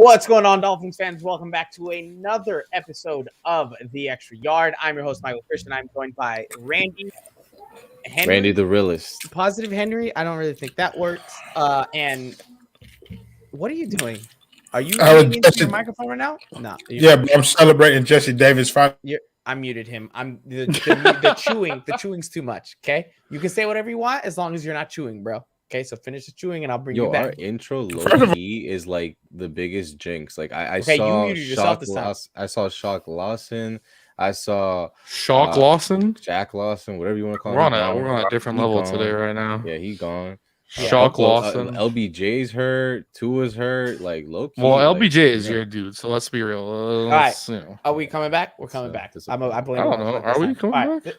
What's going on, Dolphins fans? Welcome back to another episode of The Extra Yard. I'm your host, Michael Christian. I'm joined by Randy Henry. Randy the realist. Positive Henry. I don't really think that works. And what are you doing? Are you leaning into your microphone right now? No. Yeah, but I'm celebrating Jesse Davis. I muted him. I'm the chewing. The chewing's too much. Okay, you can say whatever you want as long as you're not chewing, bro. Okay, so finish the chewing and I'll bring you back. Our intro low-key is like the biggest jinx. Like I saw Shock Lawson. I saw Shock Lawson, Jack Lawson, whatever you want to call him. We're on a different level today right now. Yeah, he gone. Shock Lawson. LBJ's hurt. Tua's hurt. Like low-key. Well, LBJ is your dude, so let's be real. All right. Are we coming back? We're coming back. I blame. I don't know. Are we coming back?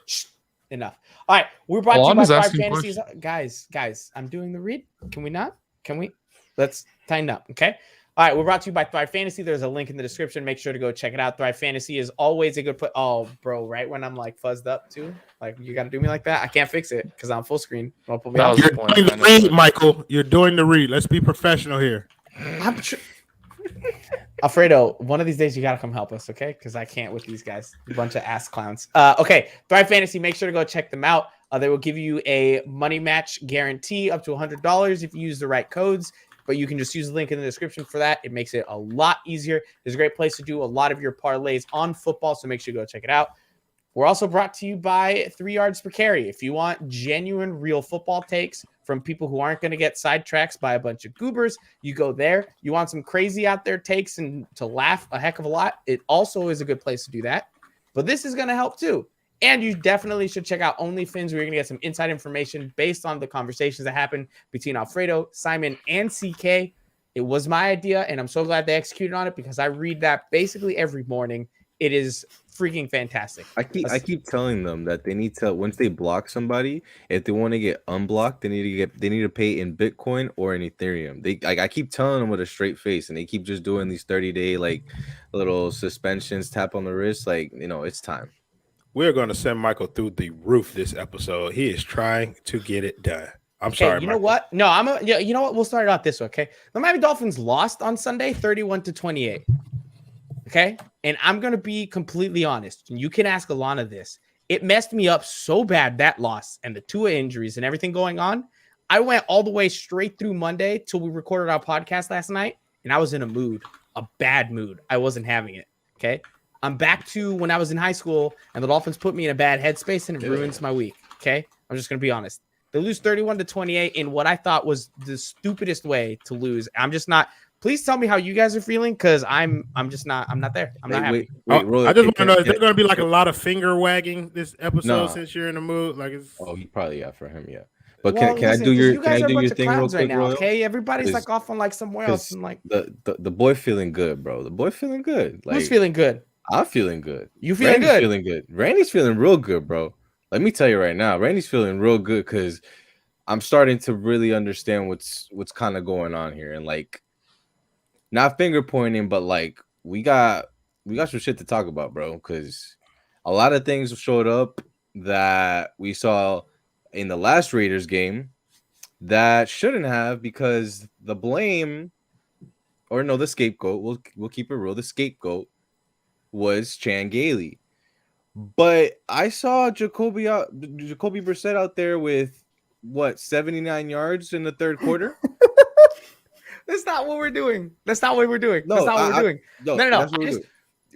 Enough. All right, we're brought to you by Thrive Fantasies. Guys, I'm doing the read. Can we not? Can we? Let's tighten up, okay? All right, we're brought to you by Thrive Fantasy. There's a link in the description. Make sure to go check it out. Thrive Fantasy is always a good put. Oh, bro, right when I'm like fuzzed up too, like you got to do me like that. I can't fix it because I'm full screen. You're doing the read, Michael. You're doing the read. Let's be professional here. Alfredo, one of these days you gotta come help us, okay? Because I can't with these guys, a bunch of ass clowns. Okay, Thrive Fantasy, make sure to go check them out. They will give you a money match guarantee up to $100 if you use the right codes, but you can just use the link in the description for that. It makes it a lot easier. There's a great place to do a lot of your parlays on football, so make sure you go check it out. We're also brought to you by 3 yards per carry. If you want genuine, real football takes from people who aren't going to get sidetracked by a bunch of goobers, you go there. You want some crazy out there takes and to laugh a heck of a lot, it also is a good place to do that. But this is going to help too. And you definitely should check out OnlyFins, where you're going to get some inside information based on the conversations that happened between Alfredo, Simon, and CK. It was my idea, and I'm so glad they executed on it because I read that basically every morning. It is freaking fantastic. I keep telling them that they need to, once they block somebody, if they want to get unblocked, they need to pay in Bitcoin or in Ethereum. I keep telling them with a straight face, and they keep just doing these 30-day like little suspensions, tap on the wrist. Like, it's time. We're going to send Michael through the roof this episode. He is trying to get it done. I'm sorry. You know what? No, you know what? We'll start it out this way. Okay, the Miami Dolphins lost on Sunday, 31-28. Okay, and I'm going to be completely honest. And you can ask Alana this. It messed me up so bad, that loss and the Tua injuries and everything going on. I went all the way straight through Monday till we recorded our podcast last night, and I was in a bad mood. I wasn't having it, okay? I'm back to when I was in high school, and the Dolphins put me in a bad headspace, and it ruins my week, okay? I'm just going to be honest. They lose 31-28 in what I thought was the stupidest way to lose. I'm just not – please tell me how you guys are feeling, because I'm not there. I'm not happy. I just want to know, is there going to be like a lot of finger wagging this episode since you're in the mood? He probably for him, yeah. But can I do your thing real quick, right now? Okay, everybody's like off on like somewhere else, and like the boy feeling good, bro. The boy feeling good. Like, who's feeling good? I'm feeling good. You feeling Randy's good? Feeling good. Randy's feeling real good, bro. Let me tell you right now, Randy's feeling real good because I'm starting to really understand what's kind of going on here, and like, not finger pointing, but like we got some shit to talk about, bro. Because a lot of things showed up that we saw in the last Raiders game that shouldn't have, because the scapegoat. We'll keep it real. The scapegoat was Chan Gailey, but I saw Jacoby Brissett out there with 79 yards in the third quarter. That's not what we're doing. No, that's not what we're doing. No.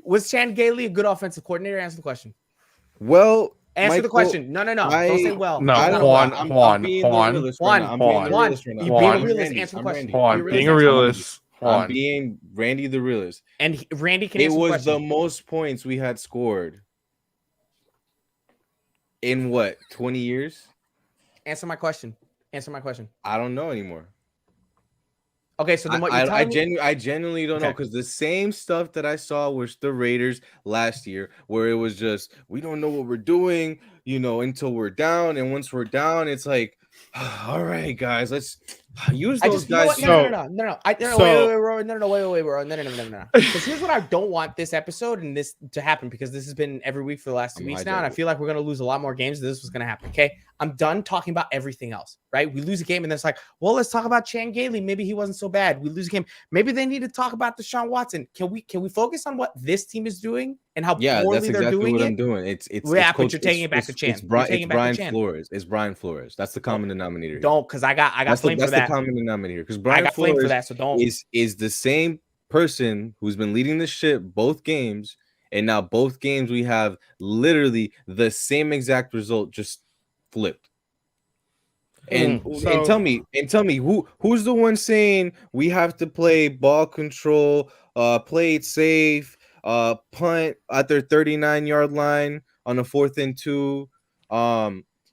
Was Chan Gailey a good offensive coordinator? Answer the question. Well, answer the question. No. Don't say well. No, Juan. Being a realist. Answer the question. Juan, being a realist. I'm being Randy the realist. And Randy can answer the question. It was the most points we had scored in 20 years? Answer my question. I don't know anymore. Okay, so then what you're I genuinely don't know, because the same stuff that I saw was the Raiders last year, where it was just, we don't know what we're doing, until we're down, and once we're down, it's like, all right, guys, let's Use I those just, you know guys. what? No. So- Because here's what I don't want this episode and this to happen, because this has been every week for the last 2 weeks now, and I feel like we're gonna lose a lot more games than this was gonna happen. Okay, I'm done talking about everything else. Right? We lose a game, and then it's like, well, let's talk about Chan Gailey. Maybe he wasn't so bad. We lose a game. Maybe they need to talk about Deshaun Watson. Can we focus on what this team is doing and how Yeah, poorly that's they're exactly doing what it? I'm doing. It's Yeah, but you're taking it back to Chan. It's Brian Flores. It's Brian Flores. That's the common denominator here. Don't, because I got blamed for that. That's the common denominator, because I Brian got blamed for Flores that, so don't. is the same person who's been leading the ship both games, and now both games we have literally the same exact result, just flipped. And tell me who's the one saying we have to play ball control, play it safe, punt at their 39-yard line on a 4th and 2.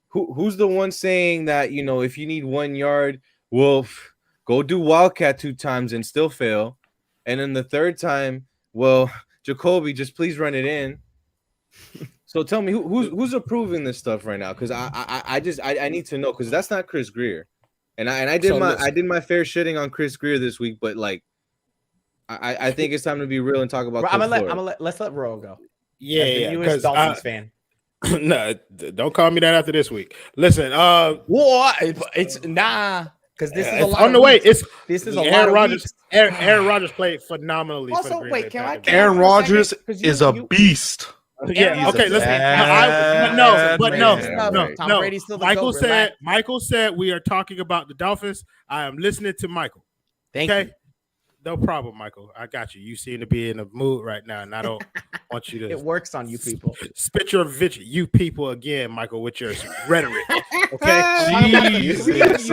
Who's the one saying that, you know, if you need 1 yard, well, go do Wildcat 2 times and still fail, and then the 3rd time, well, Jacoby, just please run it in. So tell me who's approving this stuff right now? Because I need to know, because that's not Chris Greer, and I did my fair shitting on Chris Greer this week, but like I think it's time to be real and talk about. Let's let Ro go. Yeah, because Dolphins fan. No, don't call me that after this week. Listen, what? It's because this is a lot on the way. This is a Aaron Rodgers. Aaron Rodgers played phenomenally. Also, wait, can I? Aaron Rodgers is a beast. Yeah. Okay. Listen. No. Tom Brady's still the GOAT. Michael said we are talking about the Dolphins. I am listening to Michael. Thank you. No problem, Michael. I got you. You seem to be in a mood right now, and I don't want you to. It works on you people. Spit your you people again, Michael, with your rhetoric. Okay. Jesus.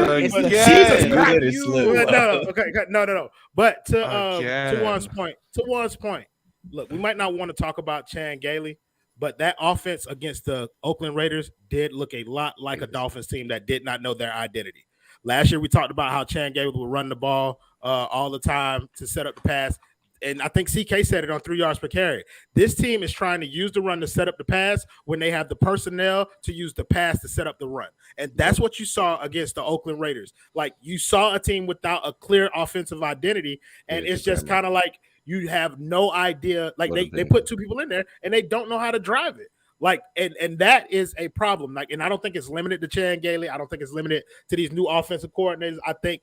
No. But to Juan's point. Look, we might not want to talk about Chan Gailey, but that offense against the Oakland Raiders did look a lot like a Dolphins team that did not know their identity. Last year, we talked about how Chan Gailey would run the ball all the time to set up the pass. And I think CK said it on 3 yards per carry. This team is trying to use the run to set up the pass when they have the personnel to use the pass to set up the run. And that's what you saw against the Oakland Raiders. Like, you saw a team without a clear offensive identity, and it's just kind of like you have no idea. Like, they put 2 people in there, and they don't know how to drive it. Like, and that is a problem. Like, and I don't think it's limited to Chan Gailey. I don't think it's limited to these new offensive coordinators. I think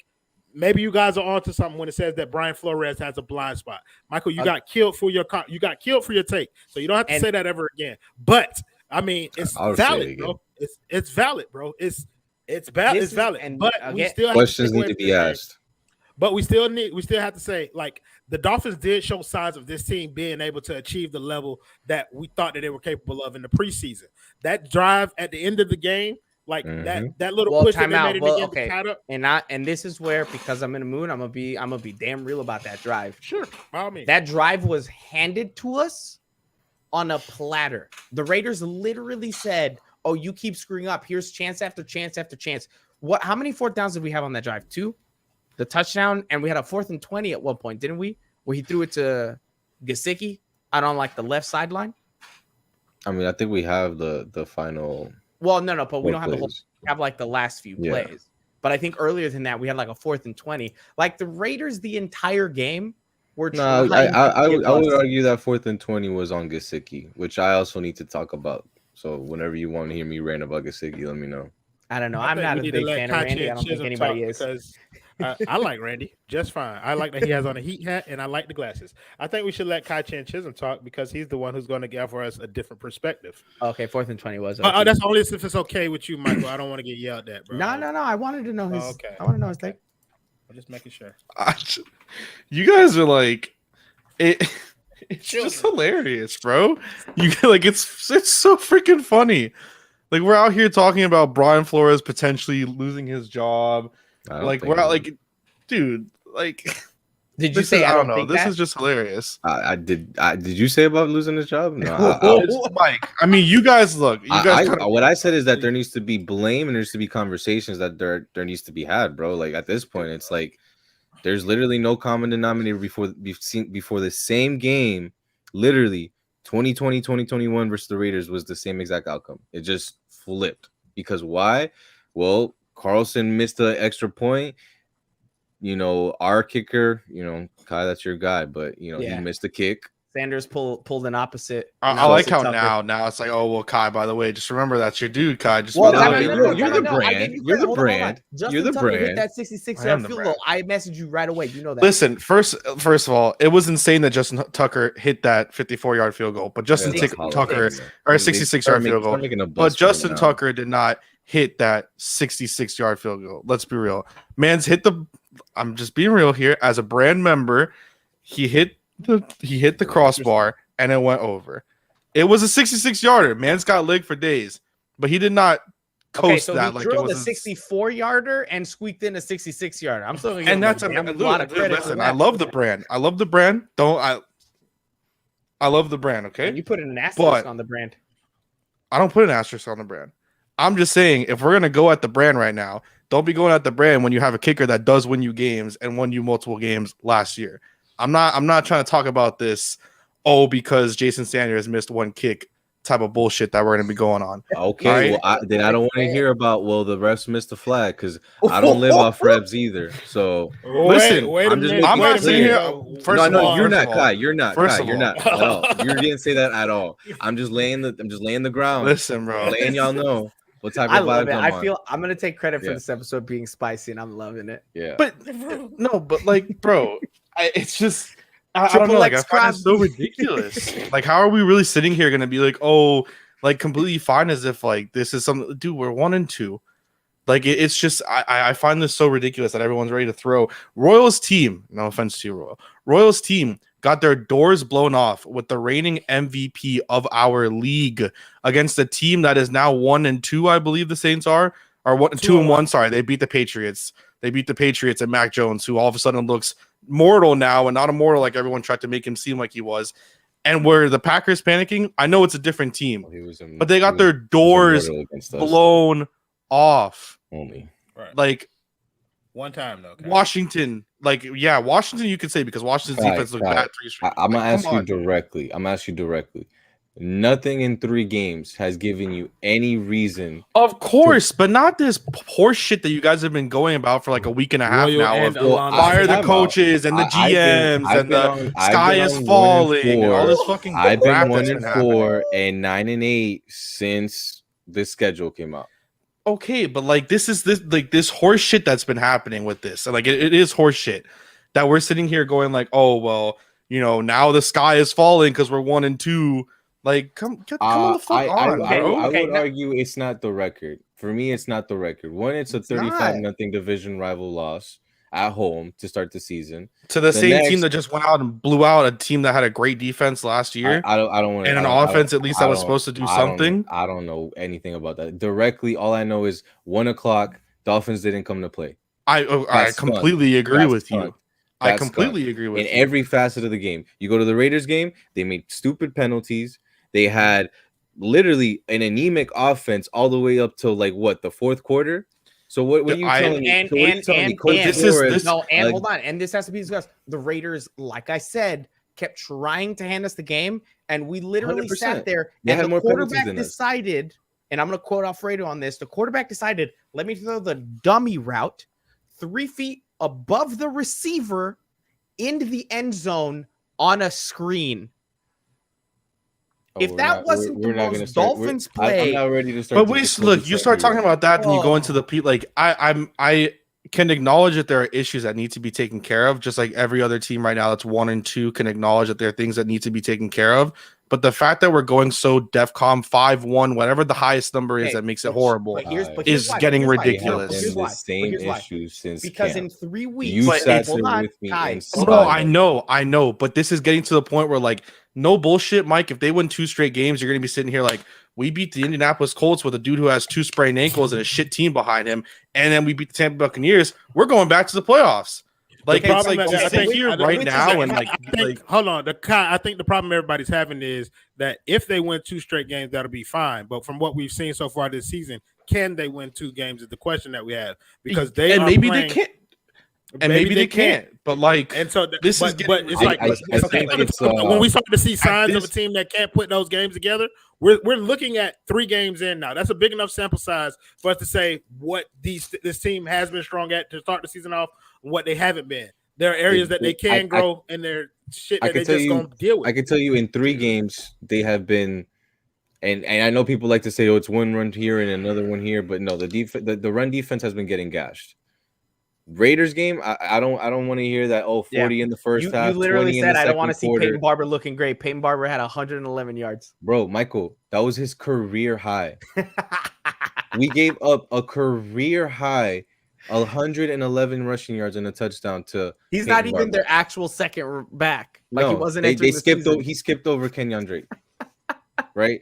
maybe you guys are onto something when it says that Brian Flores has a blind spot. Michael, you got killed for your take, so you don't have to say that ever again. But I mean, it's valid, bro. It's valid, bro. It's valid. But we still questions need to be asked. But we still have to say, like, the Dolphins did show signs of this team being able to achieve the level that we thought that they were capable of in the preseason. That drive at the end of the game, like that little push that they made against the title. And this is where, because I'm in the mood, I'm gonna be damn real about that drive. Sure, by all means. That drive was handed to us on a platter. The Raiders literally said, "Oh, you keep screwing up. Here's chance after chance after chance." What? How many 4th downs did we have on that drive? 2. The touchdown, and we had a 4th and 20 at one point, didn't we? Where he threw it to Gesicki out on like the left sideline. I mean, I think we have the final. Well, no, but we don't have the whole. We have like the last few plays. But I think earlier than that, we had like a 4th and 20. Like, the Raiders, the entire game were. No, I would argue that 4th and 20 was on Gesicki, which I also need to talk about. So whenever you want to hear me rant about Gesicki, let me know. I don't know. I'm not a big fan of Randy. I don't think anybody is. Because I like Randy just fine. I like that he has on a Heat hat, and I like the glasses. I think we should let Kai Chan Chisholm talk, because he's the one who's going to give for us a different perspective. Okay, 4th and 20 was. Okay. That's only if it's okay with you, Michael. I don't want to get yelled at, bro. No. I wanted to know his. Okay. I want to know his thing. I'm just making sure. You guys are like it. It's just hilarious, bro. You like it's so freaking funny. Like, we're out here talking about Brian Flores potentially losing his job. Like, we're out like, dude, like, did you say? I don't know. This is just hilarious. Did you say about losing his job? No, Mike. I mean, you guys look. You guys. What I said is that there needs to be blame and there needs to be conversations that there needs to be had, bro. Like, at this point, it's like there's literally no common denominator before the same game. Literally, 2020, 2021 versus the Raiders was the same exact outcome. It just flipped. Because why? Well, Carlson missed an extra point. our kicker, Kai, that's your guy, but he missed the kick. Sanders pulled an opposite. I like how now it's like, oh well, Kai. By the way, just remember that's your dude, Kai. Just you're the brand. You're the brand. Justin Tucker hit that 66-yard field goal. I messaged you right away. You know that. Listen, first of all, it was insane that Justin Tucker hit that 54-yard field goal, but Justin Tucker or a 66-yard field goal. But Justin Tucker did not hit that 66-yard field goal. Let's be real. Man's hit the. I'm just being real here. As a brand member, he hit the crossbar and it went over. It was a 66-yarder. Man's got leg for days, but he did not coast that. He drilled a 64-yarder and squeaked in a 66-yarder. I'm still and that's a lot of credit. Listen, I love the brand. I love the brand. I love the brand. Okay, and you put an asterisk on the brand. I don't put an asterisk on the brand. I'm just saying, if we're gonna go at the brand right now, don't be going at the brand when you have a kicker that does win you games and won you multiple games last year. I'm not trying to talk about this, because Jason Sanders missed one kick type of bullshit that we're going to be going on. Okay, right? Well, then I don't want to hear about, the refs missed the flag, because I don't live off refs either. So listen, I'm not sitting here. First of all, you're not, Kai. You're not, Kai. You're not at all. You didn't say that at all. I'm just laying the ground. Listen, bro. Letting y'all know what type of vibe I'm on. I'm gonna take credit for this episode being spicy, and I'm loving it. Yeah, but bro. It's just I don't know. Like, I find it so ridiculous. Like, how are we really sitting here gonna be like, completely fine as if this is something? Dude, we're 1-2. Like, it's just I find this so ridiculous that everyone's ready to throw. Royals team. No offense to you, Royal. Royals team got their doors blown off with the reigning MVP of our league against a team that is now 1-2. I believe the Saints are 2-1. Sorry, they beat the Patriots. And Mac Jones, who all of a sudden looks mortal now and not immortal like everyone tried to make him seem like he was. And where the Packers panicking, I know it's a different team, but they got their doors blown off. Only right. One time though. Okay. Washington, Washington you could say, because Washington's defense looked bad. I'm gonna ask you directly. Nothing in 3 games has given you any reason. Of course, but not this horse shit that you guys have been going about for like a week and a half now. Fire the coaches and the GMs and the sky is falling and all this fucking crap. I've been 1-4 and 9-8 since this schedule came out. Okay, but this horse shit that's been happening with this, and it is horse shit that we're sitting here going now the sky is falling because we're 1-2. Come on the fuck on, bro. I would argue it's not the record. For me, it's not the record. One, it's a 35-0 division rival loss at home to start the season. To the same team that just went out and blew out a team that had a great defense last year. I don't want and an offense at least that was supposed to do something. I don't know anything about that. Directly, all I know is 1:00, Dolphins didn't come to play. I completely agree with you. I completely agree with you. In every facet of the game. You go to the Raiders game, they made stupid penalties. They had literally an anemic offense all the way up to the fourth quarter. So what are you telling me? Hold on. And this has to be discussed. The Raiders, like I said, kept trying to hand us the game, and we literally 100%. Sat there. And the quarterback decided, and I'm going to quote Alfredo on this. The quarterback decided, let me throw the dummy route 3 feet above the receiver into the end zone on a screen. If that wasn't the most Dolphins play, I'm not ready to start. But look, you start talking about that, then you go into the I can acknowledge that there are issues that need to be taken care of, just like every other team right now that's 1-2 can acknowledge that there are things that need to be taken care of. But the fact that we're going so DEFCON 5-1, whatever the highest number is that makes it horrible, is getting ridiculous. The same issue since because in 3 weeks, you sat there with me. No, I know, but this is getting to the point where no bullshit, Mike. If they win 2 straight games, you're going to be sitting here we beat the Indianapolis Colts with a dude who has 2 sprained ankles and a shit team behind him, and then we beat the Tampa Buccaneers. We're going back to the playoffs. Hold on. I think the problem everybody's having is that if they win 2 straight games, that'll be fine. But from what we've seen so far this season, can they win 2 games is the question that we have, because they can't. and maybe they can't. But like, and so this is but it's like I think it's when we start to see signs of a team that can't put those games together, we're looking at 3 games in now. That's a big enough sample size for us to say what this team has been strong at to start the season off, and what they haven't been. There are areas that they can grow, and they're shit that they just gonna deal with. I can tell you in 3 games they have been, and I know people like to say, oh, it's one run here and another one here, but no, the run defense has been getting gashed. Raiders game, I don't want to hear that. 40 in the first half. You literally said I don't want to see quarter. Peyton Barber looking great. Peyton Barber had 111 yards. Bro, Michael, that was his career high. We gave up a career high 111 rushing yards and a touchdown to. He's Peyton not even Barber. their actual second back. Like he wasn't. They skipped. He skipped over Kenyon Drake, right?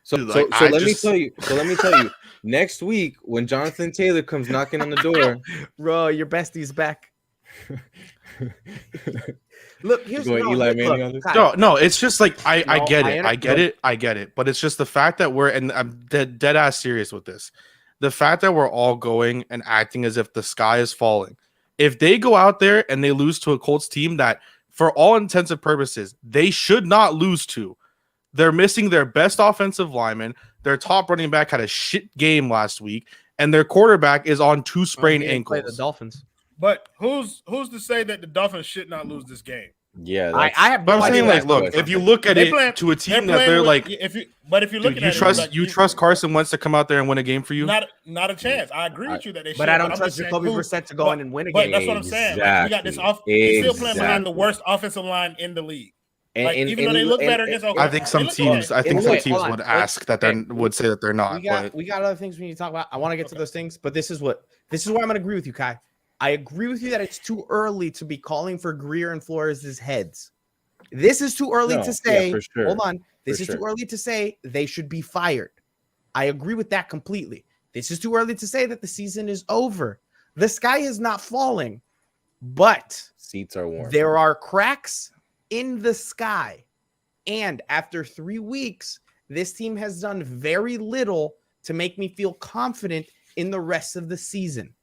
So Dude, let me tell you. Next week, when Jonathan Taylor comes knocking on the door, bro, your bestie's back. Look, here's Eli Manning on this. No, it's just like I get it. But it's just the fact that I'm dead ass serious with this. The fact that we're all going and acting as if the sky is falling. If they go out there and they lose to a Colts team that, for all intents and purposes, they should not lose to. They're missing their best offensive lineman. Their top running back had a shit game last week, and their quarterback is on 2 sprained ankles. The Dolphins. But who's to say that the Dolphins should not lose this game? Yeah, I have. But I'm saying, like, look, if you look at it to a team that they're like, if you look at it, you trust Carson Wentz to come out there and win a game for you? Not a chance. I agree with you that they should. But I don't trust Jacoby Brissett to go in and win a game. But that's what I'm saying. Like, you got this off. He's still playing behind the worst offensive line in the league. Like, even though they look better against Oklahoma, I think some teams would ask that they would say that they're not. We got other things we need to talk about. I want to get to those things, but this is where I'm going to agree with you, Kai. I agree with you that it's too early to be calling for Greer and Flores' heads. This is too early to say. Yeah, sure. Hold on. This is too early to say they should be fired. I agree with that completely. This is too early to say that the season is over. The sky is not falling, but seats are warm. There are cracks in the sky. And after 3 weeks, this team has done very little to make me feel confident in the rest of the season.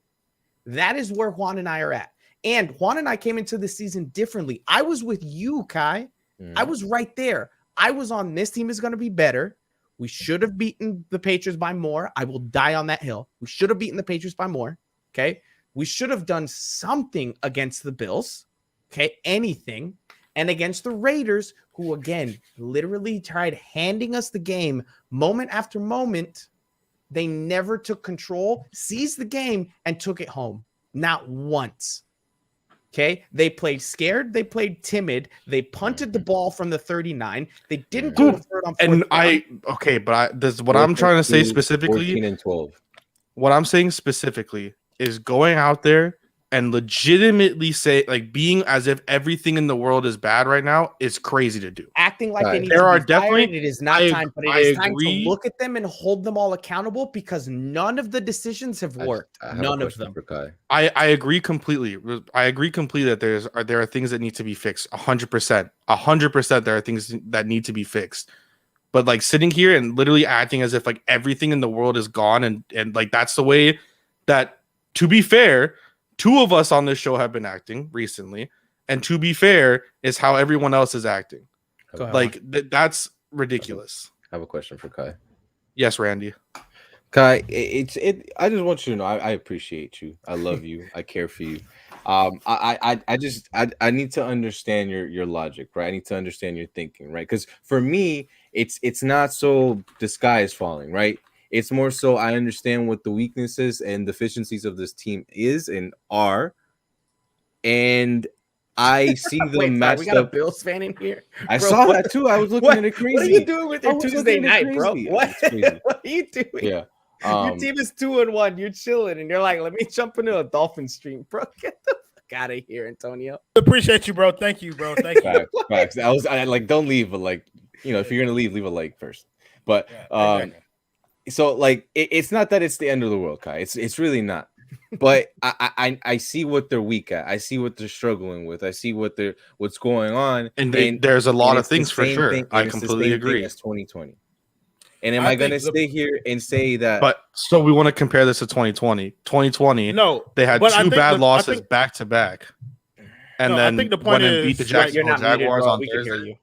That is where Juan and I are at. And Juan and I came into the season differently. I was with you, Kai. I was right there. I was on this team is going to be better. We should have beaten the Patriots by more. I will die on that hill. We should have beaten the Patriots by more. Okay. We should have done something against the Bills. Okay. Anything. And against the Raiders, who, again, literally tried handing us the game moment after moment. They never took control, seized the game, and took it home. Not once. Okay? They played scared. They played timid. They punted the ball from the 39. They didn't go for it on fourth down. This is what I'm trying to say specifically. 14 and 12. What I'm saying specifically is going out there and legitimately say, like, being as if everything in the world is bad right now is crazy to do. Acting like they need there to are be definitely fired. It is not time, but it is time to look at them and hold them all accountable because none of the decisions have worked. None of them. I agree completely. I agree completely that there are things that need to be fixed. 100%. 100% there are things that need to be fixed. But like sitting here and literally acting as if like everything in the world is gone and like that's the way that, to be fair, 2 of us on this show have been acting recently, and to be fair, is how everyone else is acting. Like that's ridiculous. I have a question for Kai. Yes, Randy. Kai, I just want you to know I appreciate you. I love you. I care for you. I need to understand your logic, right? I need to understand your thinking, right? Because for me, it's not so the sky is falling, right? It's more so I understand what the weaknesses and deficiencies of this team is and are, and I see them matched we got up. A Bills fan in here. I saw that too. I was looking at it crazy. What are you doing with your Tuesday night, bro? What are you doing? Yeah. Your team is 2-1. You're chilling, and you're like, let me jump into a Dolphin stream, bro. Get the fuck out of here, Antonio. Appreciate you, bro. Thank you, bro. Thank you. Facts. I like, don't leave, but like, if you're gonna leave a like first. But so like, it's not that it's the end of the world, Kai. It's really not. But I see what they're weak at. I see what they're struggling with. I see what's going on. And there's a lot of things for sure. I completely agree. As 2020. And am I going to stay here and say that? But so we want to compare this to 2020. 2020, no, they had two bad losses back to back, and then I think the point is beat the Jacksonville Jaguars on Thursday.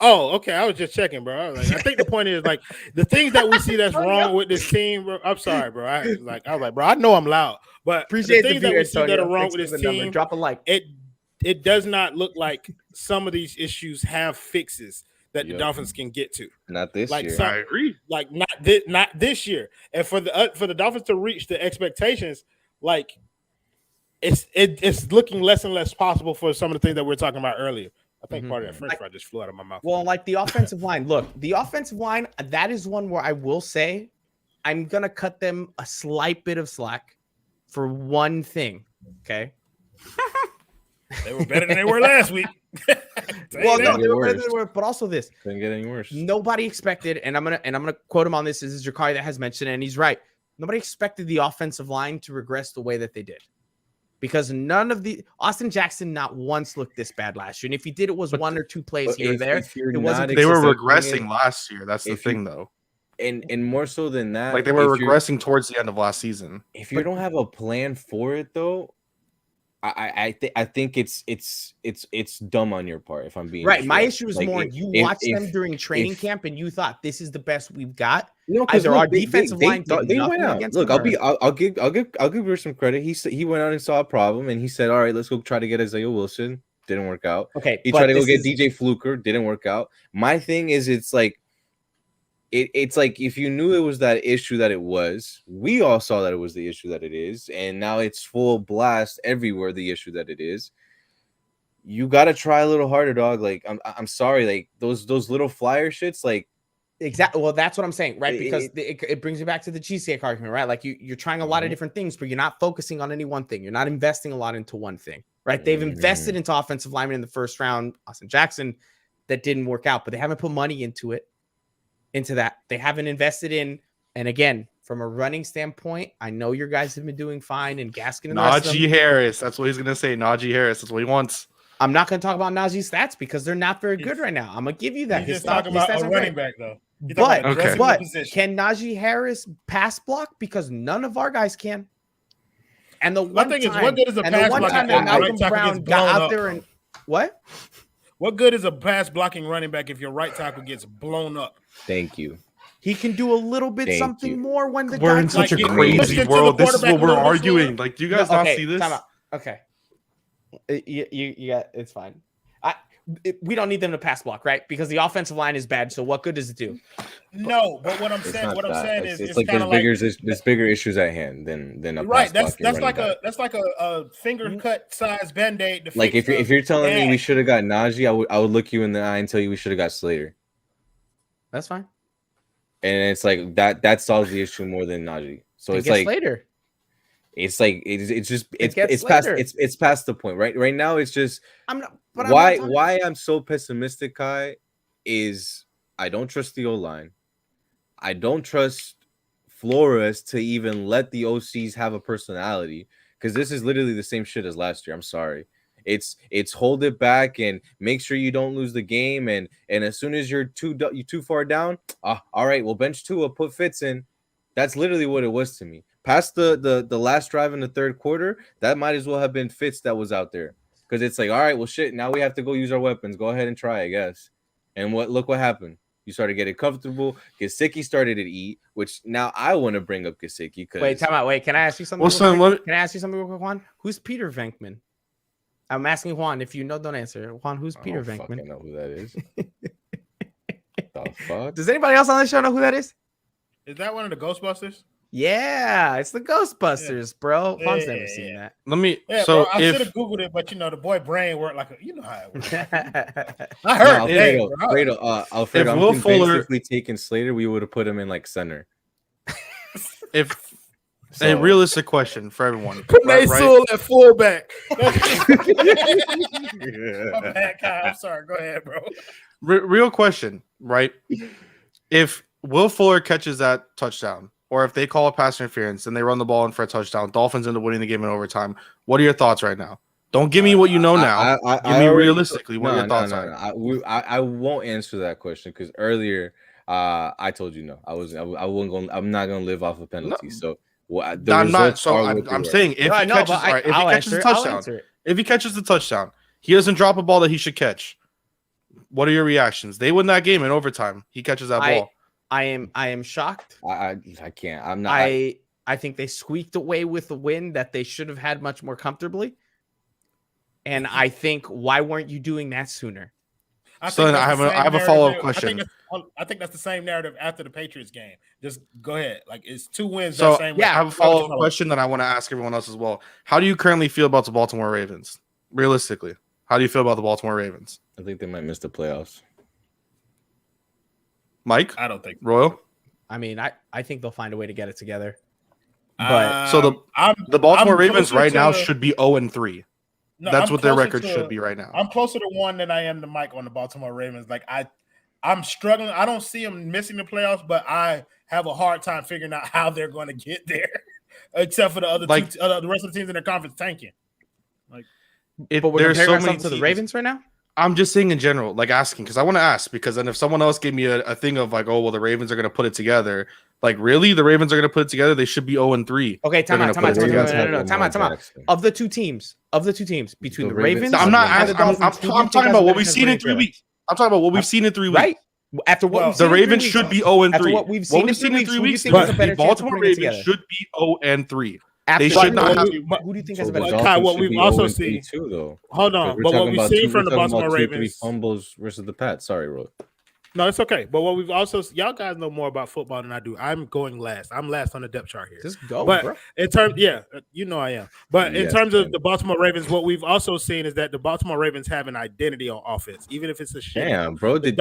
Oh, okay. I was just checking, bro. I think the point is like the things that we see that's wrong with this team, bro. I'm sorry, bro. I was like, bro, I know I'm loud, but appreciate the things that we see that are wrong with this team. Drop a like. It does not look like some of these issues have fixes that the Dolphins can get to. Not this year. I agree. Like not this year. And for the Dolphins to reach the expectations, like it's looking less and less possible for some of the things that we were talking about earlier. I think part of that French fry just flew out of my mouth. Well, like the offensive line. Look, the offensive line, that is one where I will say I'm going to cut them a slight bit of slack for one thing, okay? They were better than they were last week. Well, no, they were better than they were, but also this. Didn't get any worse. Nobody expected, and I'm gonna quote him on this. This is Jakari that has mentioned it, and he's right. Nobody expected the offensive line to regress the way that they did. Because none of the Austin Jackson not once looked this bad last year. And if he did, it was one or two plays here or there. It wasn't. They were regressing last year. That's the thing, though. And more so than that, like they were regressing towards the end of last season. If you don't have a plan for it, though, I think it's dumb on your part. If I'm being right, my issue is more you watched them during training camp and you thought this is the best we've got. No, because our defensive line they went out. Look, I'll give her some credit. He went out and saw a problem and he said, "All right, let's go try to get Isaiah Wilson." Didn't work out. Okay, he tried to go get DJ Fluker. Didn't work out. My thing is, it's like if you knew it was that issue that it was, we all saw that it was the issue that it is, and now it's full blast everywhere. The issue that it is. You got to try a little harder, dog. Like I'm sorry, like those little flyer shits, like. Exactly. Well, that's what I'm saying, right? Because it brings you back to the cheesecake argument, right? Like you're trying a lot of different things, but you're not focusing on any one thing. You're not investing a lot into one thing, right? They've invested into offensive linemen in the first round, Austin Jackson, that didn't work out, but they haven't put money into that. They haven't invested in, and again, from a running standpoint, I know your guys have been doing fine and Gaskin and Najee Harris. That's what he's gonna say. Najee Harris. That's what he wants. I'm not going to talk about Najee's stats because they're not very good right now. I'm going to give you that. He's just talking about a running back, though. But can Najee Harris pass block? Because none of our guys can. And the one thing is, what good is a pass blocking that Malcolm Brown got out there and what? What good is a pass blocking running back if your right tackle gets blown up? Thank you. He can do a little bit something more when the we're in such a crazy world. This is what we're arguing. Like, do you guys not see this? Okay. You got it's fine. We don't need them to pass block, right? Because the offensive line is bad. So what good does it do? No, but what I'm saying is it's like there's bigger issues at hand than a right. That's like a finger cut size Band-Aid. Like if you're telling me we should have got Najee, I would look you in the eye and tell you we should have got Slater. That's fine. And it's like that solves the issue more than Najee. So it's like Slater. It's like it's past the point, right? Right now, it's just why I'm so pessimistic, Kai, is I don't trust the O-line. I don't trust Flores to even let the OCs have a personality because this is literally the same shit as last year. I'm sorry. It's hold it back and make sure you don't lose the game, and as soon as you're too far down, all right, well bench Tua, put Fitz in. That's literally what it was to me. Past the last drive in the third quarter, that might as well have been Fitz that was out there. Because it's like, all right, well, shit, now we have to go use our weapons. Go ahead and try, I guess. And look what happened. You started getting comfortable. Gesicki started to eat, which now I want to bring up Gesicki. Wait, time out. Wait, can I ask you something? Can I ask you something real quick, Juan? Who's Peter Venkman? I'm asking Juan. If you know, don't answer. Juan, who's Peter Venkman? I know who that is. The fuck? Does anybody else on the show know who that is? Is that one of the Ghostbusters? Yeah, it's the Ghostbusters, bro. Juan's never seen that. Let me. Yeah, so bro, I should have Googled it, but the boy brain worked like you know how it works. I heard. Alfredo, I'm convinced taking Slater, we would have put him in like center. A realistic question for everyone. Put Sewell at fullback. I'm sorry. Go ahead, bro. Real question, right? If Will Fuller catches that touchdown, or if they call a pass interference and they run the ball in for a touchdown, Dolphins end up winning the game in overtime. What are your thoughts right now? Don't give me what you know now. Give me realistically what your thoughts are. I won't answer that question because earlier I told you no. I wasn't going. I'm not going to live off of penalties. So I'm not. So I'm saying if he catches, if he catches a touchdown, if he catches the touchdown, he doesn't drop a ball that he should catch. What are your reactions? They win that game in overtime. He catches that ball. I am shocked. I can't. I'm not. I think they squeaked away with a win that they should have had much more comfortably. And I think, why weren't you doing that sooner? So then I have a follow-up question. I think that's the same narrative after the Patriots game. Just go ahead. Like, it's 2 wins. So I have a follow-up question that I want to ask everyone else as well. How do you currently feel about the Baltimore Ravens? Realistically, how do you feel about the Baltimore Ravens? I think they might miss the playoffs. Mike? I don't think Royal? I mean, I think they'll find a way to get it together. But so the Baltimore Ravens right now should be 0-3. No, that's what their record should be right now. I'm closer to 1 than I am to Mike on the Baltimore Ravens. Like, I'm struggling. I don't see them missing the playoffs, but I have a hard time figuring out how they're going to get there, except for the other the rest of the teams in their conference tanking. Like, but we're comparing ourselves to the Ravens right now. I'm just saying in general, like asking, because I want to ask, because then if someone else gave me a thing of like, oh, well, the Ravens are going to put it together. Like, really? The Ravens are going to put it together? They should be 0-3. Okay, time out. Of the two teams, between the Ravens, I'm talking about what we've seen in 3 weeks. I'm talking about what we've seen in 3 weeks. Right. After what the Ravens should be 0-3. After what we've seen in 3 weeks, the Baltimore Ravens should be 0-3. They should not have. Who do you think has a better? Kai, what we've also seen too, though. Hold on, but what we've seen from the Baltimore Ravens, fumbles versus the Pats. Sorry, Roy. No, it's okay. But what we've also, y'all guys know more about football than I do. I'm going last. I'm last on the depth chart here. Just go, but bro. in terms, you know I am. But in terms of the Baltimore Ravens, what we've also seen is that the Baltimore Ravens have an identity on offense, even if it's a shit. Damn, bro. Did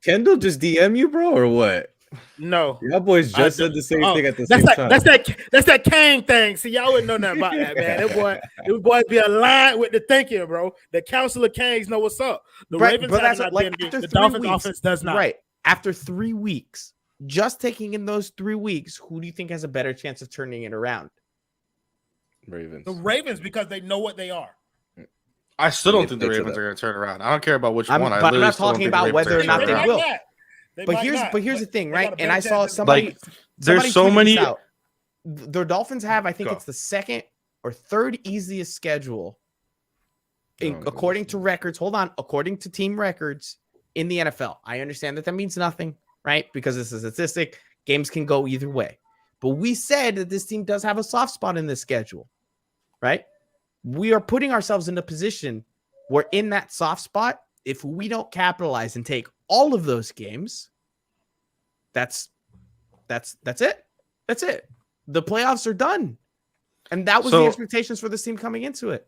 Kendall just DM you, bro, or what? No, y'all boys just said the same thing at the same time. That's that Kang thing. See, y'all wouldn't know nothing about that, man. It boys be aligned with the thinking, bro. The Council of Kangs know what's up. The Ravens have an identity. The Dolphins offense does not. Right. After 3 weeks, just taking in those 3 weeks, who do you think has a better chance of turning it around? Ravens. The Ravens, because they know what they are. I still don't think the Ravens are going to turn around. I don't care about which one. But I'm not talking about whether or not they will. But here's the thing, right? And I saw somebody. There's so many. The Dolphins have, I think it's the second or third easiest schedule, according to records. Hold on, according to team records in the NFL. I understand that means nothing, right? Because this is a statistic. Games can go either way. But we said that this team does have a soft spot in this schedule, right? We are putting ourselves in a position where in that soft spot, if we don't capitalize and take all of those games, that's it. That's it. The playoffs are done. And that was the expectations for this team coming into it.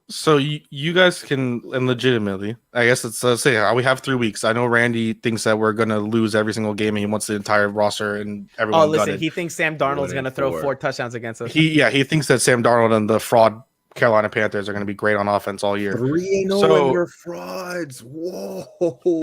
So you guys can, and legitimately, I guess let's say we have 3 weeks. I know Randy thinks that we're going to lose every single game and he wants the entire roster and everyone. Oh, listen, he thinks Sam Darnold's going to throw 4 touchdowns against us. He thinks that Sam Darnold and the fraud Carolina Panthers are going to be great on offense all year. 3-0 and you're frauds. Whoa.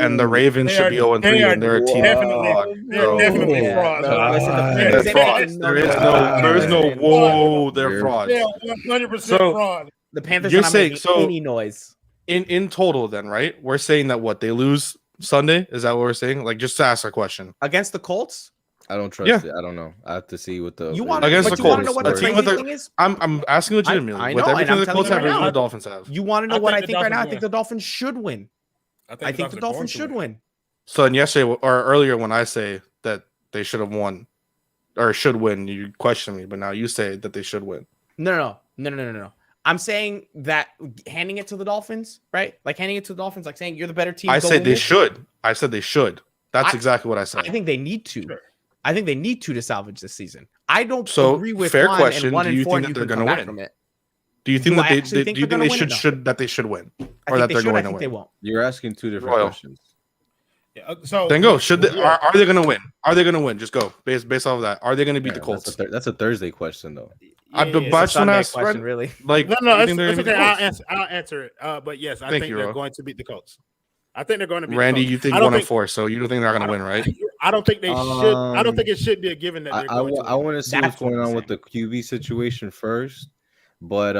And the Ravens should be 0-3 and they're a team. They're definitely frauds. There is no whoa, they're frauds. They're 100% fraud. The Panthers are not making any noise. In total, then, right? We're saying that they lose Sunday? Is that what we're saying? Like, just to ask a question. Against the Colts? I don't trust it. I don't know. I have to see what the against the Colts. Know what the crazy thing is? I'm asking legitimately. I know, with everything the Colts have, the Dolphins have. You want to know what I think right now? I think the Dolphins should win. I think the Dolphins should win. So then yesterday or earlier when I say that they should have won or should win, you question me, but now you say that they should win. No. I'm saying that handing it to the Dolphins, right? Like handing it to the Dolphins, like saying you're the better team. I said they should. I said they should. That's exactly what I said. I think they need to. Sure. I think they need to salvage this season. I don't agree with fair question. And 1 and 4. Do you think that they're going to win? From it. Do you think that they should win, or that they're going to win? They won't. You're asking 2 different questions. Yeah, so then go. Should they? Are they going to win? Are they going to win? Just go based off of that. Are they going to beat the Colts? That's a Thursday question, though. It's a question, really. Like no, it's okay. I'll answer it. But yes, I think they're going to beat the Colts. I think they're going to beat Randy. The Colts. You think 1-4, so you don't think they're going to win, right? I don't think they should. I don't think it should be a given that they're going to. I want to see what's going on with the QB situation first, but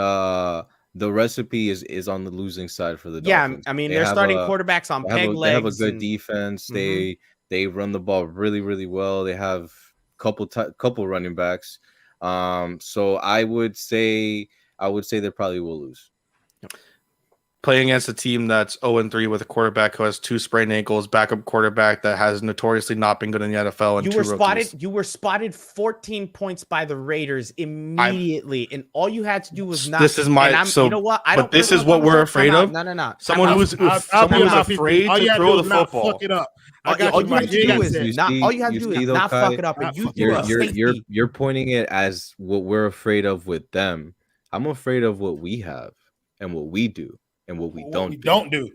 the recipe is on the losing side for the Dolphins. Yeah, I mean they're starting quarterbacks on peg legs. They have a good defense. They run the ball really, really well. They have couple running backs. So I would say they probably will lose. Playing against a team that's 0-3 with a quarterback who has 2 sprained ankles, backup quarterback that has notoriously not been good in the NFL, and You were spotted 14 points by the Raiders immediately, and all you had to do was not. This is my you know what? But this is what we're afraid of. No. Someone who's afraid to throw the football. Fuck it up. All you have to do is not fuck it up, and you threw a safety. You're pointing it as what we're afraid of with them. I'm afraid of what we have and what we do. And what we don't do.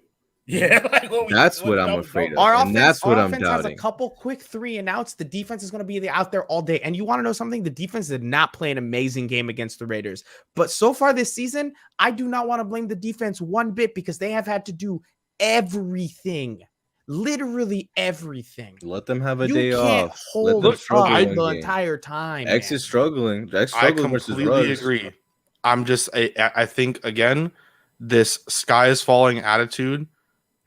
Yeah, that's what I'm afraid of. Our and that's what I'm doubting. Has a couple quick 3 and outs. The defense is going to be out there all day. And you want to know something? The defense did not play an amazing game against the Raiders. But so far this season, I do not want to blame the defense one bit because they have had to do everything. Literally everything. Let them have a day off. You can't hold up the entire time. X is struggling. I completely agree. I think, again, this sky is falling attitude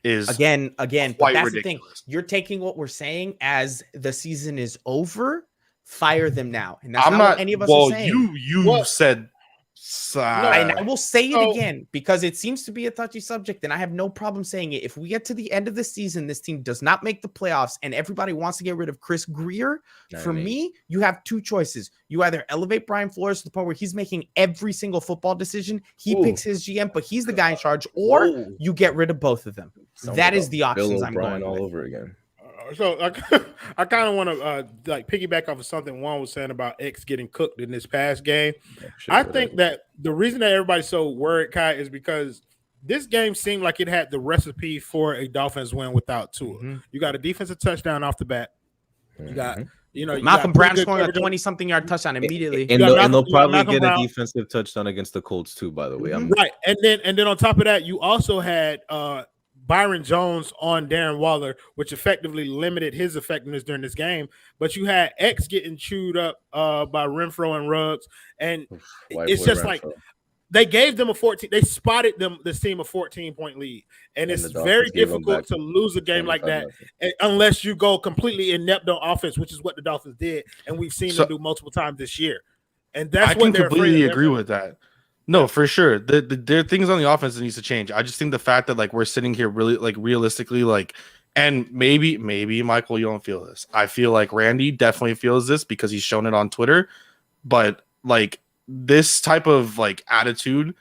is again, but that's ridiculous. The thing. You're taking what we're saying as the season is over. Fire them now, and that's not what any of us are saying. You said, and I will say it again because it seems to be a touchy subject, and I have no problem saying it. If we get to the end of the season, this team does not make the playoffs, and everybody wants to get rid of Chris Greer. For me, you have 2 choices. You either elevate Brian Flores to the point where he's making every single football decition. He picks his GM, but he's the guy in charge, or you get rid of both of them. That is the options I'm going all with. over again. So I kind of want to piggyback off of something Juan was saying about X getting cooked in this past game. I think that the reason that everybody's so worried, Kai, is because this game seemed like it had the recipe for a Dolphins win without Tua. Mm-hmm. You got a defensive touchdown off the bat. You got Malcolm Brown scoring a 20-something yard touchdown immediately. And they'll probably get a defensive touchdown against the Colts too, by the way. Right. And then on top of that, you also had Byron Jones on Darren Waller, which effectively limited his effectiveness during this game. But you had X getting chewed up by Renfro and Ruggs. And it's just Renfro. Like they gave them they spotted this team a 14-point lead. And it's very difficult to lose a game like that unless you go completely inept on offense, which is what the Dolphins did. And we've seen them do multiple times this year. And that's what they're completely agree with that. No, for sure. There are things on the offense that needs to change. I just think the fact that like we're sitting here really like realistically like, and maybe Michael, you don't feel this. I feel like Randy definitely feels this because he's shown it on Twitter. But like this type of like attitude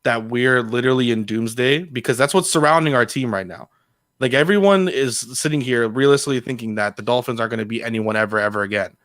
that we're literally in doomsday because that's what's surrounding our team right now. Like everyone is sitting here realistically thinking that the Dolphins aren't going to beat anyone ever again.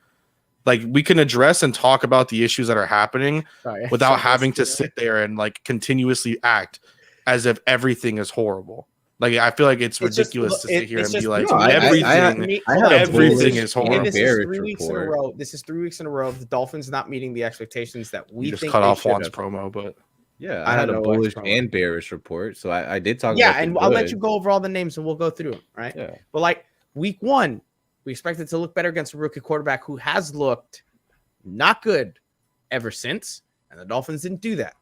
Like we can address and talk about the issues that are happening without having to sit there and like continuously act as if everything is horrible. Like I feel like it's ridiculous to sit here and be like everything is horrible. This is 3 weeks in a row. This is 3 weeks in a row of the Dolphins not meeting the expectations that we just think cut off Juan's promo, but yeah, I had a bullish and bearish report, so I did talk. Yeah, and I'll let you go over all the names and we'll go through them, right? Yeah, but like week 1. We expect it to look better against a rookie quarterback who has looked not good ever since, and the Dolphins didn't do that.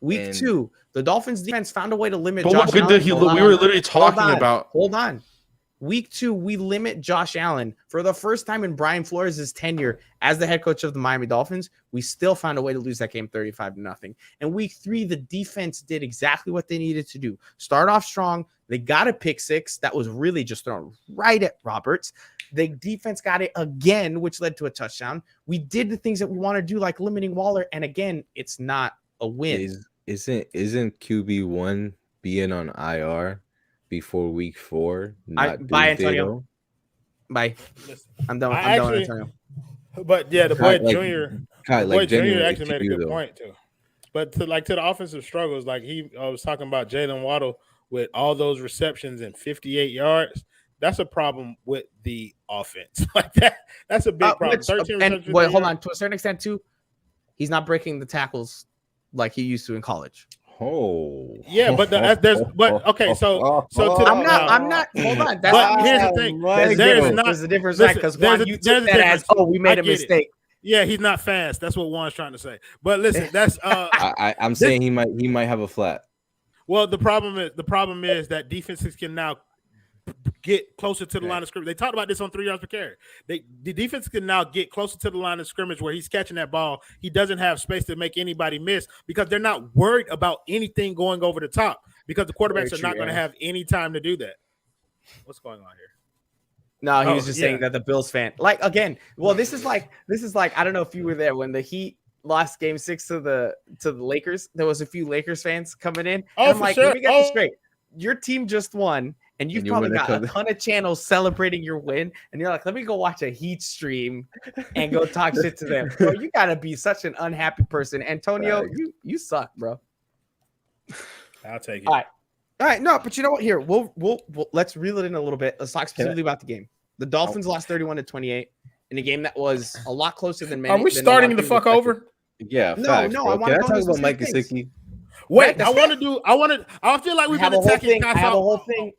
Week 2, the Dolphins defense found a way to limit Josh Allen. We were literally talking about. Hold on. Week 2, we limit Josh Allen for the first time in Brian Flores' tenure as the head coach of the Miami Dolphins. We still found a way to lose that game 35-0. And week 3, the defense did exactly what they needed to do. Start off strong. They got a pick 6 that was really just thrown right at Roberts. The defense got it again, which led to a touchdown. We did the things that we want to do, like limiting Waller. And again, it's not a win. Isn't QB1 being on IR before week 4? Bye, Antonio. Bye. I'm done. I'm done, Antonio. But yeah, the boy Junior Junior actually made a good point too. But to the offensive struggles, like I was talking about Jalen Waddle with all those receptions and 58 yards. That's a problem with the offense. Like that's a big problem. 13 receptions. Wait, hold on. To a certain extent, too, he's not breaking the tackles like he used to in college. Oh, yeah, but okay. So I'm not. Hold on. But here's the thing. There's a difference, right? Because you took that as, we made a mistake. Yeah, he's not fast. That's what Juan's trying to say. But listen, that's I'm saying he might have a flat. Well, the problem is that defenses can now get closer to the line of scrimmage. They talked about this on 3 yards per carry. The defense can now get closer to the line of scrimmage where he's catching that ball. He doesn't have space to make anybody miss because they're not worried about anything going over the top because the quarterbacks are not going to have any time to do that. What's going on here? No, he was just saying that the Bills fan, like, again, well, this is like, I don't know if you were there when the Heat lost Game 6 to the Lakers. There was a few Lakers fans coming in. Oh, I'm like, let me get this straight. Your team just won, and you've probably got a ton of channels celebrating your win, and you're like, let me go watch a Heat stream and go talk shit to them. Bro, you gotta be such an unhappy person. Antonio, you suck, bro. I'll take it. All right, no, but you know what? Here, we'll let's reel it in a little bit. Let's talk specifically about the game. The Dolphins lost 31-28 in a game that was a lot closer than many. Are we starting the fuck over? Yeah, no, facts, no. bro. I want to talk about Mike Gesicki. Wait, I feel like we've been attacking. I have a whole thing.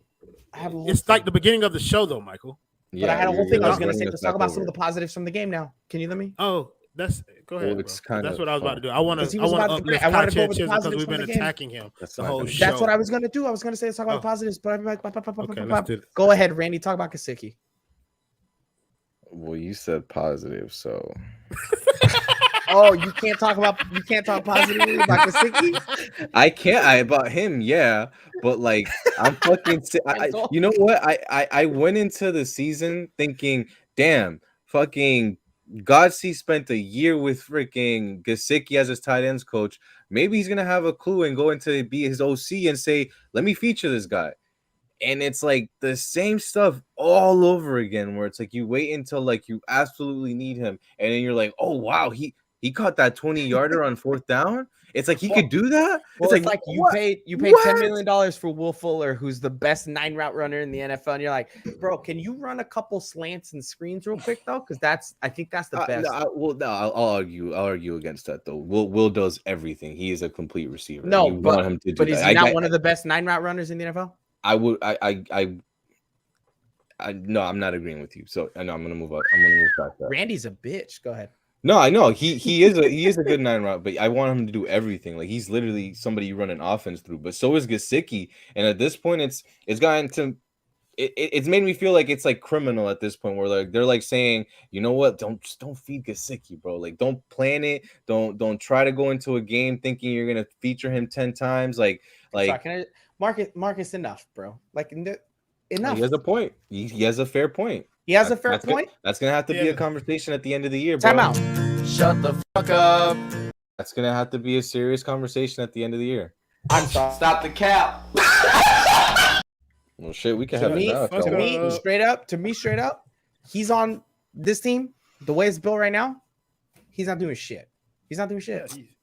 It's like the beginning of the show, though, Michael. Yeah, but I had a whole thing I was going to say. Let's talk about some of the positives from the game now. Can you let me? Oh, go ahead. Well, that's what I was about to do. I want to uplift because we've been attacking him the whole show. That's what I was going to do. I was going to say let's talk about positives, but okay, go ahead, Randy. Talk about Gesicki. Well, you said positive, so. Oh, you can't talk positively about Gesicki? I can't. About him, yeah, but like I'm fucking. You know what? I went into the season thinking, damn, fucking Godsey spent a year with freaking Gesicki as his tight ends coach. Maybe he's gonna have a clue and go into be his OC and say, let me feature this guy. And it's like the same stuff all over again, where it's like you wait until like you absolutely need him, and then you're like, oh wow, he caught that 20-yarder on 4th down. It's like he could do that. Well, it's like you paid $10 million for Will Fuller, who's the best 9-route runner in the NFL, and you're like, bro, can you run a couple slants and screens real quick though? Because I think that's the best. I'll argue against that though. Will does everything. He is a complete receiver. No, want him to do but is he not one of the best 9-route runners in the NFL? No, I'm not agreeing with you. So I know I'm gonna move up. I'm gonna move back there. Randy's a bitch. Go ahead. No, I know he is a good 9-route, but I want him to do everything. Like he's literally somebody you run an offense through. But so is Gesicki, and at this point, it's gotten to it's made me feel like it's like criminal at this point, where like they're like saying, you know what, don't feed Gesicki, bro. Like don't plan it. Don't try to go into a game thinking you're gonna feature him 10 times. Like. Marcus, enough, bro. Like enough. He has a point. He has a fair point. He has a fair point. That's gonna have to be a conversation at the end of the year, bro. Time out. Shut the fuck up. That's gonna have to be a serious conversation at the end of the year. I'm sorry. Stop the cap. Well, shit, we can have it now. To me, straight up, he's on this team. The way it's built right now, he's not doing shit.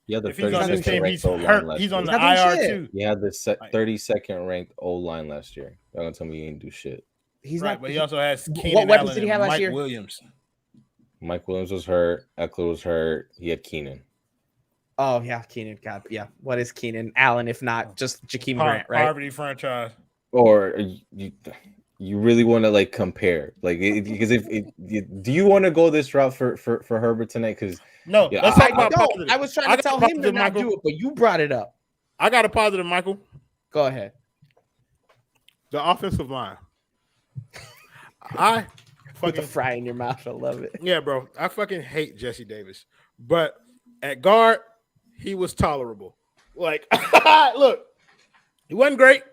Yeah, if he's on this team, he's hurt. He's on the IR too. He had the 32nd ranked O line last year. Y'all gonna tell me he ain't do shit? He's right, but he also has Keenan what weapons Allen did he have last Mike year? Williams. Mike Williams was hurt. Eckler was hurt. He had Keenan. Oh yeah, Keenan. God, yeah. What is Keenan Allen if not just Jakeem Grant, right? Poverty franchise. Or you really want to like compare, like because do you want to go this route for Herbert tonight? Because no, yeah, let's talk about positive. I was trying to tell him to not do it, but you brought it up. I got a positive, Michael. Go ahead. The offensive line. I put the fry in your mouth. I love it. Yeah, bro. I fucking hate Jesse Davis, but at guard, he was tolerable. Like, look, he wasn't great.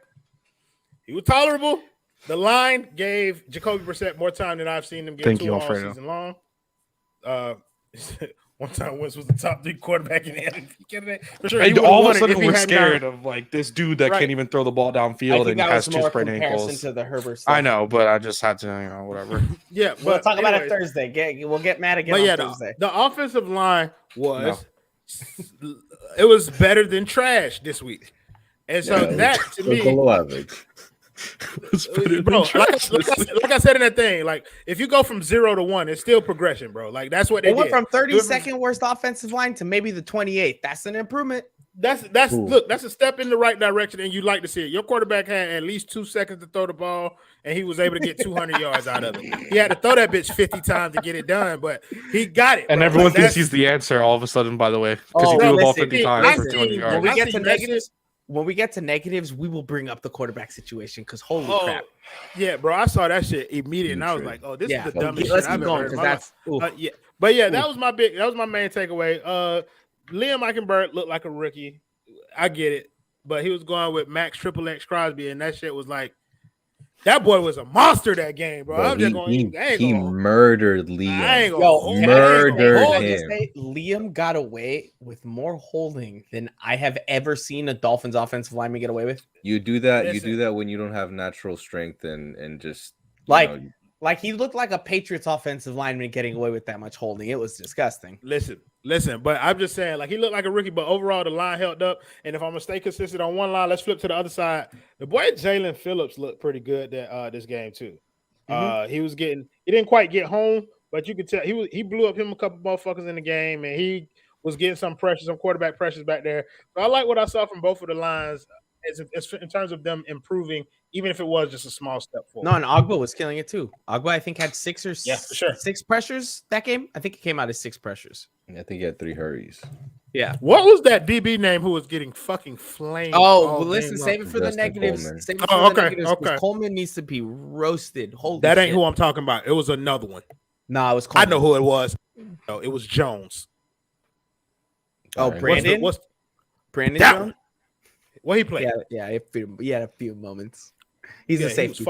He was tolerable. The line gave Jacoby Brissett more time than I've seen him get all season long. One time Wentz was the top 3 quarterback in the NFL. For sure, all of a sudden we're scared of like this dude that can't even throw the ball downfield and has 2 sprained ankles. To the Herbert stuff. I know, but I just had to, whatever. Yeah, but we'll talk about it Thursday. We'll get mad again on Thursday. The offensive line it was better than trash this week, and so that to me. Bro, like I said in that thing, like if you go from 0 to 1, it's still progression, bro. Like that's what they went from 32nd worst offensive line to maybe the 28th. That's an improvement. That's a step in the right direction, and you like to see it. Your quarterback had at least 2 seconds to throw the ball, and he was able to get 200 yards out of it. He had to throw that bitch 50 times to get it done, but he got it. And bro. everyone thinks he's the answer all of a sudden, by the way, because he threw the ball 50 times for 200 yards. When we get to negatives, when we get to negatives, we will bring up the quarterback situation because holy crap. Yeah, bro. I saw that shit immediately, and I was like, "Oh, this is the dumbest shit I've ever heard." That was my main takeaway. Liam Eichenberg looked like a rookie. I get it, but he was going with Max Triple X Crosby, and that shit was like, that boy was a monster that game, bro. I'm just going. He murdered Liam. Murdered him. Liam got away with more holding than I have ever seen a Dolphins offensive lineman get away with. You do that. You do that when you don't have natural strength and just like he looked like a Patriots offensive lineman getting away with that much holding. It was disgusting. Listen, but I'm just saying, like, he looked like a rookie, but overall the line held up. And if I'm gonna stay consistent on one line, let's flip to the other side. The boy Jalen Phillips looked pretty good this game too. He didn't quite get home, but you could tell he blew up him a couple motherfuckers in the game, and he was getting some quarterback pressures back there. So I like what I saw from both of the lines in terms of them improving, even if it was just a small step forward. No, and Ogba was killing it too. Ogba, I think, had 6 pressures that game. I think it came out as 6 pressures. I think he had 3 hurries. Yeah. What was that DB name who was getting fucking flamed? Oh, well, listen, save it for the negatives. Okay. Coleman needs to be roasted. Holy that ain't shit. who I'm talking about. It was another one. No, it was Coleman. I know who it was. No, it was Jones. Oh, Brandon? Brandon that Jones? One. What he played? Yeah, he had a few moments. He's a safety.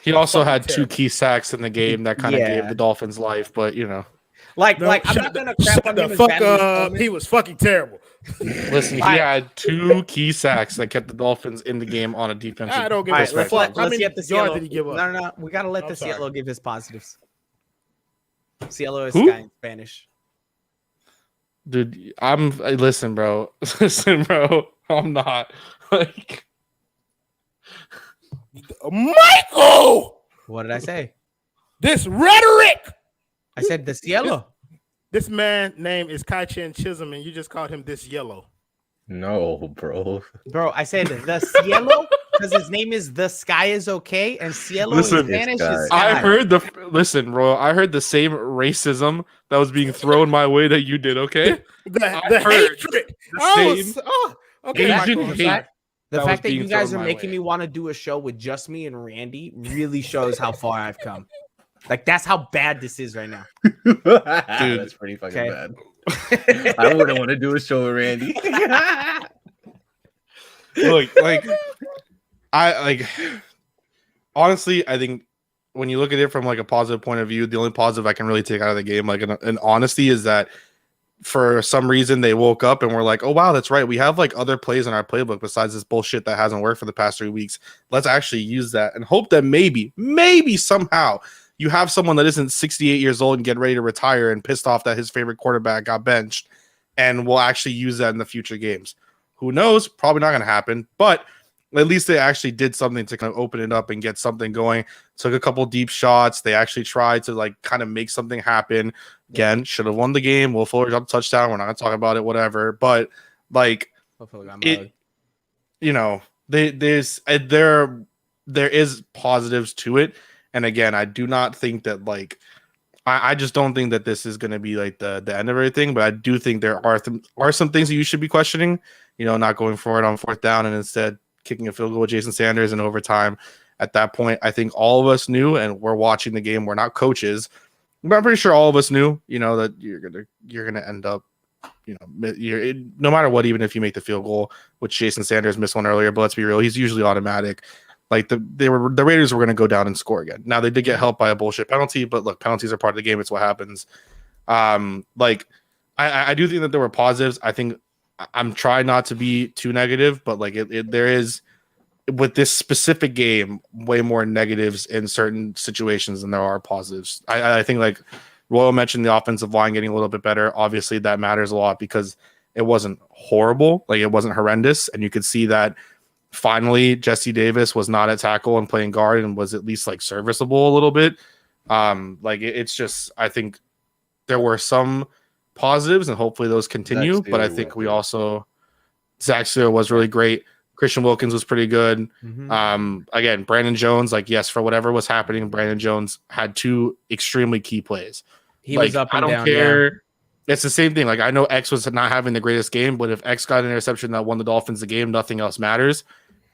He also had 2 key sacks in the game that kind of gave the Dolphins life, but I'm not gonna crap on him. Fuck up. He was fucking terrible. Listen, he had 2 key sacks that kept the Dolphins in the game on a defensive. I don't give a fuck. How many yards did he give up? No. We gotta let the Cielo give his positives. Cielo is guy in Spanish. Dude, listen, bro. I'm not like Michael. What did I say? This rhetoric. I said the Cielo. This man name is Kai Chen Chisholm, and you just called him this yellow. No, bro. Bro, I said the Cielo because his name is The Sky Is Okay, and Cielo in Spanish is sky. I heard I heard the same racism that was being thrown my way that you did, okay? The hatred. Okay. The fact that you guys are making me want to do a show with just me and Randy really shows how far I've come. Like, that's how bad this is right now. Dude, that's pretty fucking bad. I wouldn't want to do a show with Randy. Look, honestly, I think when you look at it from like a positive point of view, the only positive I can really take out of the game, like in honesty, is that for some reason they woke up and were like, oh wow, that's right, we have like other plays in our playbook besides this bullshit that hasn't worked for the past 3 weeks. Let's actually use that and hope that maybe somehow you have someone that isn't 68 years old and getting ready to retire and pissed off that his favorite quarterback got benched, and will actually use that in the future games. Who knows? Probably not going to happen, but at least they actually did something to kind of open it up and get something going. Took a couple deep shots. They actually tried to like kind of make something happen. Again, should have won the game. Will Fuller got a touchdown. We're not going to talk about it, whatever. But like, there is positives to it. And again, I do not think that like, I just don't think that this is going to be like the end of everything. But I do think there are some things that you should be questioning. Not going forward on 4th down and instead kicking a field goal with Jason Sanders in overtime. At that point, I think all of us knew, and we're watching the game. We're not coaches, but I'm pretty sure all of us knew, that you're gonna end up, no matter what, even if you make the field goal, which Jason Sanders missed one earlier. But let's be real, he's usually automatic. Like the Raiders were going to go down and score again. Now they did get helped by a bullshit penalty, but look, penalties are part of the game. It's what happens. I do think that there were positives. I think I'm trying not to be too negative, but like there is with this specific game way more negatives in certain situations than there are positives. I think like Royal mentioned the offensive line getting a little bit better. Obviously that matters a lot because it wasn't horrible. Like it wasn't horrendous. And you could see that finally Jesse Davis was not at tackle and playing guard and was at least like serviceable a little bit. It's just, I think there were some positives and hopefully those continue, but I think we also, Zach Steele was really great. Christian Wilkins was pretty good. Again, Brandon Jones, like, yes, for whatever was happening, Brandon Jones had 2 extremely key plays. He was up and down. I don't care. It's the same thing. Like I know X was not having the greatest game, but if X got an interception that won the Dolphins the game, nothing else matters.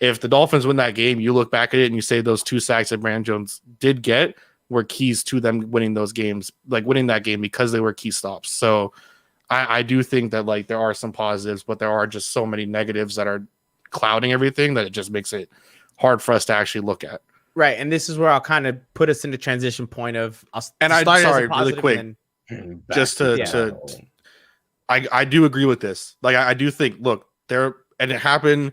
If the Dolphins win that game, you look back at it and you say those 2 sacks that Brandon Jones did get were keys to them winning those games, like winning that game because they were key stops. So I do think that like there are some positives, but there are just so many negatives that are clouding everything that it just makes it hard for us to actually look at. Right, and this is where I'll kind of put us in the transition point of. Really quick. Just to I do agree with this. Like I do think, look, there and it happened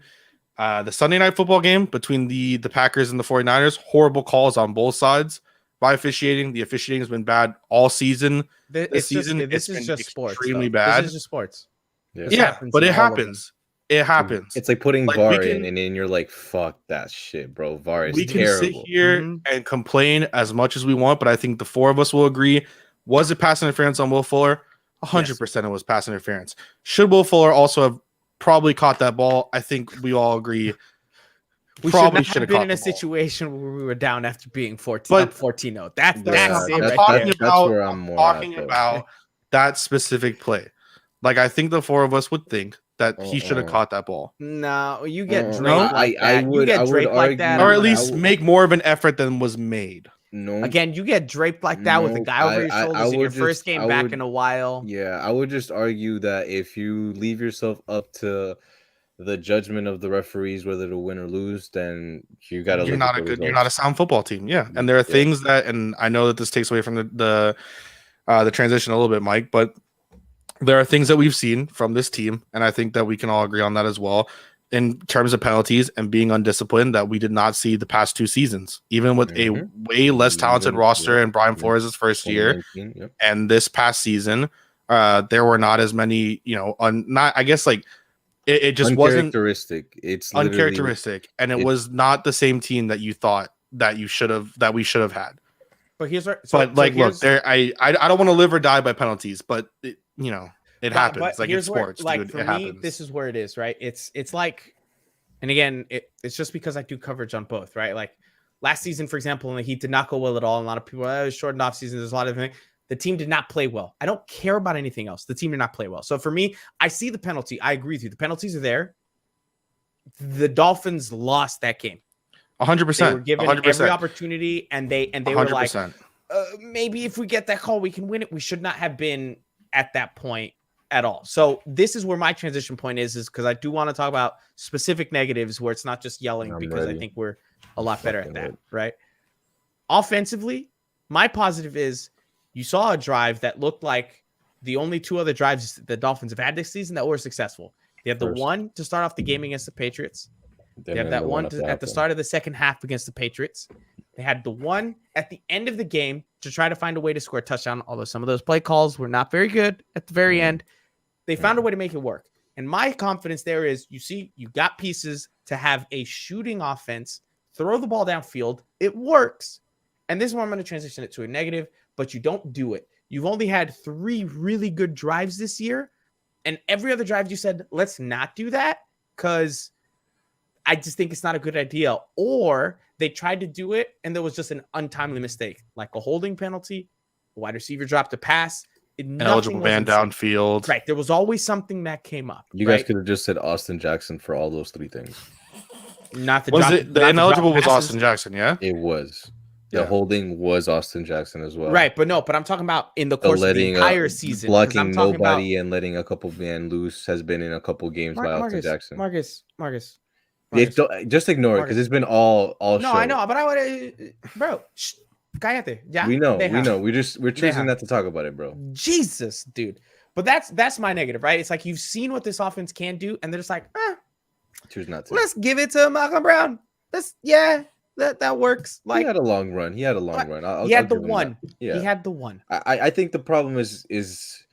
the Sunday night football game between the Packers and the 49ers, horrible calls on both sides by officiating. The officiating has been bad all season. This is just sports. Extremely bad. This is just sports. Yeah, but it happens. It happens. It's like putting VAR in, and then you're like, "Fuck that shit, bro." VAR is terrible. We can sit here and complain as much as we want, but I think the 4 of us will agree. Was it pass interference on Will Fuller? 100% it was pass interference. Should Will Fuller also have probably caught that ball? I think we all agree. We probably should have been in a situation where we were down after being 14-0. That's where I'm more talking about that specific play. Like I think the 4 of us would think that he should have caught that ball. No, you get Drake like that. I would argue, that, or at least make more of an effort than was made. No. Again, you get draped like that with a guy over your shoulders in your first game back in a while. Yeah, I would just argue that if you leave yourself up to the judgment of the referees whether to win or lose, then you got to. You're not a sound football team. Yeah, and there are things that, and I know that this takes away from the transition a little bit, Mike, but there are things that we've seen from this team, and I think that we can all agree on that as well. In terms of penalties and being undisciplined, that we did not see the past 2 seasons, even with a way less talented roster in Brian Flores' first year. And this past season, there were not as many, I guess like it just wasn't It's uncharacteristic. And it was not the same team that you thought that we should have had. But here's look, I don't want to live or die by penalties, but it happens. But like in sports, like dude, for me, this is where it is, right? It's like, and again, it's just because I do coverage on both, right? Like last season, for example, and the Heat did not go well at all. A lot of people, it was shortened off season. There's a lot of things. The team did not play well. I don't care about anything else. The team did not play well. So for me, I see the penalty. I agree with you. The penalties are there. The Dolphins lost that game. 100%. They were given 100%. every opportunity, and they 100%. Were like, maybe if we get that call, we can win it. We should not have been at that point at all. So this is where my transition point is because I do want to talk about specific negatives where it's not just yelling I think we're a lot better at that, right? Offensively, my positive is you saw a drive that looked like the only 2 other drives the Dolphins have had this season that were successful. They have the one to start off the game against the Patriots. They have that one at the start of the second half against the Patriots. They had the one at the end of the game to try to find a way to score a touchdown, although some of those play calls were not very good at the very end. They found a way to make it work. And my confidence there is, you got pieces to have a shooting offense, throw the ball downfield. It works. And this is where I'm going to transition it to a negative, but you don't do it. You've only had 3 really good drives this year. And every other drive you said, let's not do that because I just think it's not a good idea. Or they tried to do it and there was just an untimely mistake, like a holding penalty, a wide receiver dropped a pass. An eligible man downfield. Right. There was always something that came up. You guys could have just said Austin Jackson for all those 3 things. Not the was drop, it the ineligible was Austin Jackson, yeah? It was. The holding was Austin Jackson as well. Right, but I'm talking about in the course of the entire season. Blocking nobody and letting a couple man loose has been in a couple games by Austin Jackson. Marcus. Just ignore it because it's been all No, show. I know, but I would, bro. Cállate. Yeah, we know. We're choosing not to talk about it, bro. Jesus, dude. But that's my negative, right? It's like you've seen what this offense can do, and they're just like, choose not to. Let's give it to Malcolm Brown. That works. Like he had a long run. He had the one. Yeah, he had the one. I think the problem is,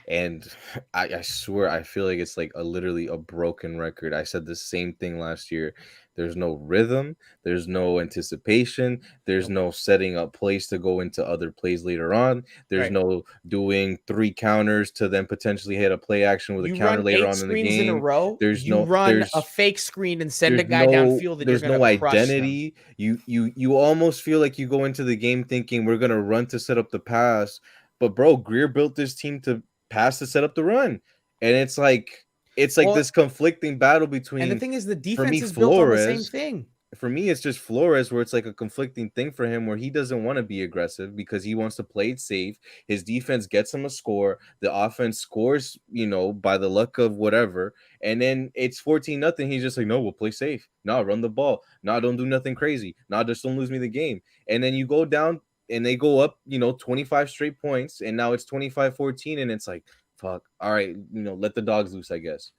and I swear I feel like it's like literally a broken record. I said the same thing last year. There's no rhythm. There's no anticipation. There's no setting up plays to go into other plays later on. There's no doing 3 counters to then potentially hit a play action with a counter later on in the game. In a row. There's run a fake screen and send a guy downfield. And there's no identity. You almost feel like you go into the game thinking we're gonna run to set up the pass. But bro, Greer built this team to pass to set up the run. And it's like this conflicting battle between. And the thing is, the defense me, is built on the same Flores, thing. For me, it's just Flores, where it's like a conflicting thing for him, where he doesn't want to be aggressive because he wants to play it safe. His defense gets him a score. The offense scores, by the luck of whatever. And then it's 14-0. He's just like, no, we'll play safe. No, run the ball. No, don't do nothing crazy. No, just don't lose me the game. And then you go down and they go up, 25 straight points. And now it's 25-14. And it's like, fuck. All right, let the dogs loose, I guess.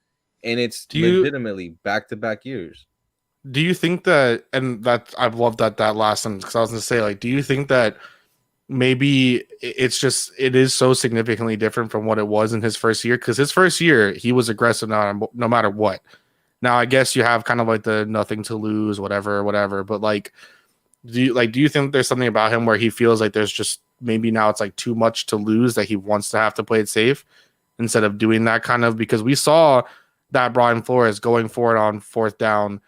And it's legitimately back-to-back years. Do you think that, and that I've loved that last sentence, because I was going to say, like, do you think that maybe it is so significantly different from what it was in his first year? Because his first year, he was aggressive no matter what. Now, I guess you have kind of like the nothing to lose, whatever. But like, do you think there's something about him where he feels like there's just maybe now it's like too much to lose, that he wants to have to play it safe instead of doing that kind of, because we saw that Brian Flores going for it on fourth down,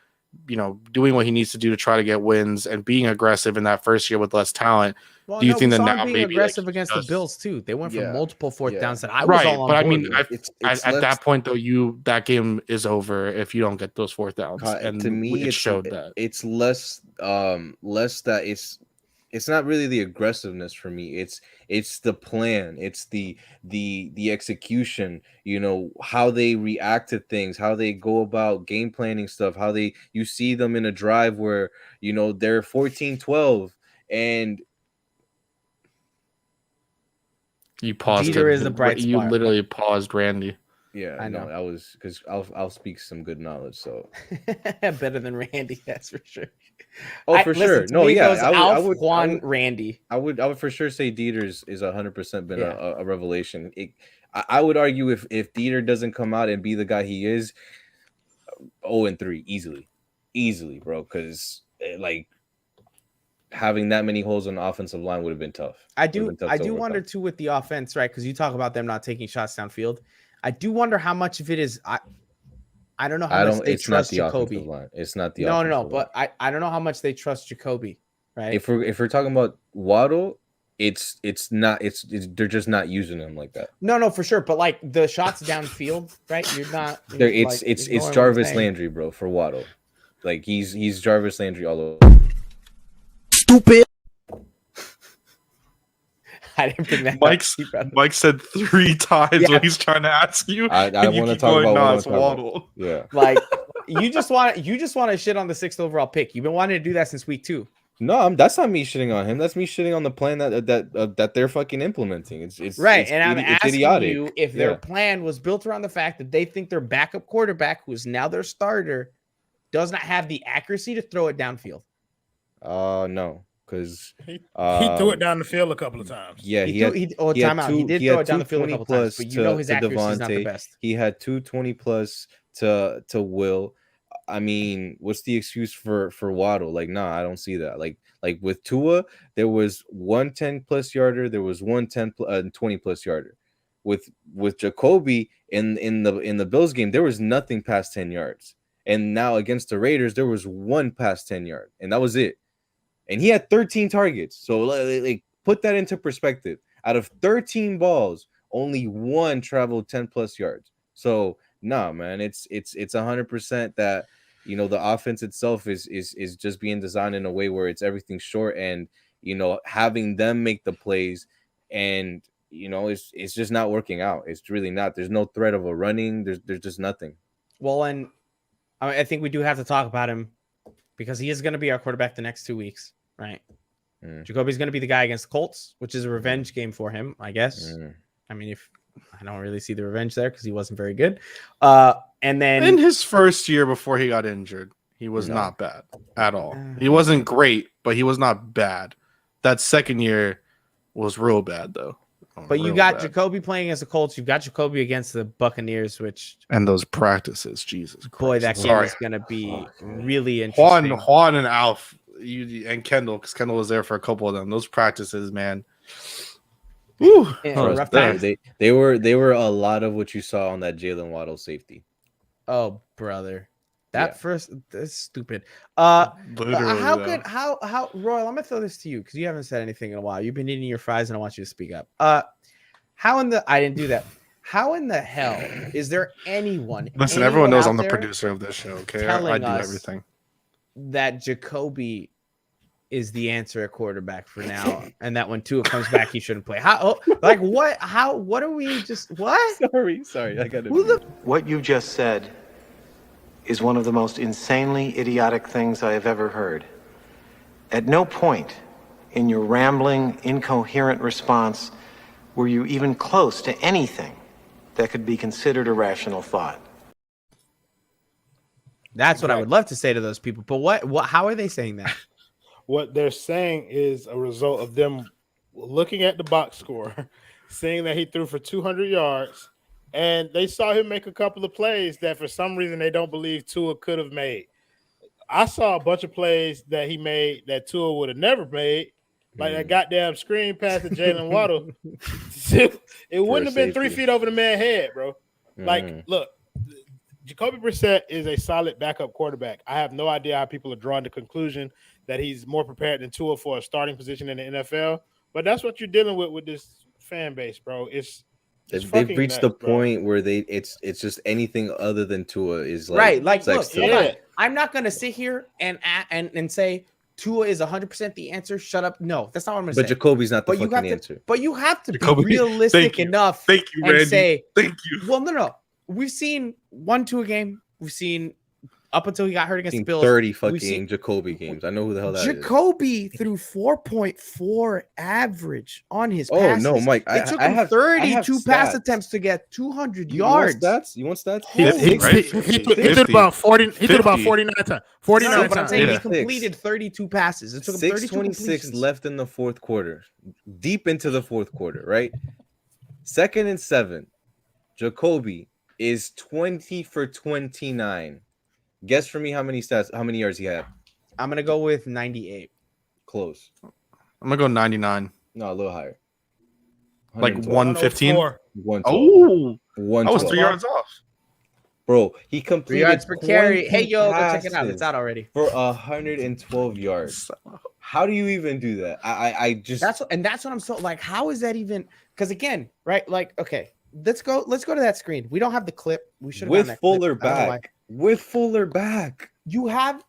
doing what he needs to do to try to get wins and being aggressive in that first year with less talent. Well, do you think that now being maybe aggressive against the Bills too? They went for multiple fourth downs that I was all on board. But I mean, with. At that point though, that game is over if you don't get those fourth downs. And to me, it showed that it's less that it's not really the aggressiveness for me. It's the plan. It's the execution, how they react to things, how they go about game planning stuff, how you see them in a drive where, they're 14-12 and you paused. Jeter is a bright spot. You literally paused Randy. Yeah, I know. I was, because I'll speak some good knowledge. So better than Randy, that's for sure. For sure. No, yeah, I would Juan Randy. I would for sure say Dieter's is 100% been a revelation. I would argue if Dieter doesn't come out and be the guy he is, 0-3 easily, bro. Because like having that many holes on the offensive line would have been tough. I do wonder too with the offense, right? Because you talk about them not taking shots downfield. I do wonder how much of it is I don't know how much they trust Jacoby. It's not the no, but I don't know how much they trust Jacoby, right? If we're talking about Waddle, it's not they're just not using him like that. No, for sure. But like the shots downfield, right? You're not. It's Jarvis Landry, bro, for Waddle. Like he's Jarvis Landry all over. Stupid. I didn't bring that. Mike said 3 times when he's trying to ask you. I want to talk about Waddle. Yeah, like you just want to shit on the 6th overall pick. You've been wanting to do that since week 2. No, that's not me shitting on him. That's me shitting on the plan that they're fucking implementing. It's right, it's, and I'm asking idiotic. you if their plan was built around the fact that they think their backup quarterback, who is now their starter, does not have the accuracy to throw it downfield. No. Because he threw it down the field a couple of times. Yeah, he did throw it down the field a couple of times, but his accuracy is not the best. He had 220 plus to Will. I mean, what's the excuse for Waddle? Like, nah, I don't see that. Like with Tua, there was 1 10+ yarder, there was 1 20+ yarder. With Jacoby in the Bills game, there was nothing past 10 yards. And now against the Raiders, there was 1 past 10 yard, and that was it. And he had 13 targets. So like put that into perspective. Out of 13 balls, only 1 traveled 10+ yards. So nah, man, it's 100% that the offense itself is just being designed in a way where it's everything short, and having them make the plays, and it's just not working out. It's really not. There's no threat of a running. There's just nothing. Well, and I think we do have to talk about him because he is going to be our quarterback the next 2 weeks. Right. Jacoby's going to be the guy against the Colts, which is a revenge game for him, I guess. I mean, if I don't really see the revenge there because he wasn't very good. And then in his first year before he got injured, he was not bad at all. He wasn't great, but he was not bad. That second year was real bad, though. But you got Jacoby playing as the Colts. You've got Jacoby against the Buccaneers, and those practices, Jesus boy, Christ. that game is going to be really interesting. Juan and Alf. And Kendall, because Kendall was there for a couple of them. Those practices, man. Woo. Rough times. They were a lot of what you saw on that Jalen Waddle safety. Oh, brother. That's stupid. How Royal, I'm gonna throw this to you because you haven't said anything in a while. You've been eating your fries and I want you to speak up. I didn't do that. How in the hell is there anyone? Listen, everyone knows out I'm the there producer of this show. Okay, I telling do us everything. that Jacoby is the answer at quarterback for now, and that when Tua comes back, he shouldn't play. What? How? What are we just? What? Sorry, I got it. What you just said is one of the most insanely idiotic things I have ever heard. At no point in your rambling, incoherent response were you even close to anything that could be considered a rational thought. That's what I would love to say to those people. But what? How are they saying that? What they're saying is a result of them looking at the box score, seeing that he threw for 200 yards, and they saw him make a couple of plays that for some reason they don't believe Tua could have made. I saw a bunch of plays that he made that Tua would have never made, like that goddamn screen pass to Jalen Waddle. It wouldn't have been 3 feet over the man's head, bro. Like, look, Jacoby Brissett is a solid backup quarterback. I have no idea how people are drawing the conclusion that he's more prepared than Tua for a starting position in the NFL, but that's what you're dealing with this fan base, bro. They've reached the point where it's just anything other than Tua is like right. Like, look, hold on. I'm not gonna sit here and say Tua is 100% the answer. Shut up. No, that's not what I'm gonna say. But Jacoby's not the fucking answer. But you have to be realistic enough. Thank you, Randy. And say, thank you. Well, no. We've seen 1-2 a game. We've seen up until he got hurt against the Bills. 30 fucking Jacoby games. I know who the hell that is. Jacoby threw 4.4 average on his passes. Oh, no, Mike. It took him 32 pass attempts to get 200 yards. You want stats? He threw about 40. He threw about 49 times. 49 but I'm saying he completed 32 passes. It took him 32 6:26 left in the fourth quarter. Deep into the fourth quarter, right? 2nd and 7. Jacoby is 20 for 29. Guess for me how many yards he had. I'm gonna go with 98. Close. I'm gonna go 99. No, a little higher. Like 115. 112. Oh, 112. I was 3 yards off. Bro, he completed 3 yards per carry. Hey, yo, go check it out. It's out already. For 112 yards. How do you even do that? I just that's what I'm so like. How is that even? Because again, right? Like, okay, let's go to that screen. We don't have the clip. We should have with Fuller back. With Fuller back, you have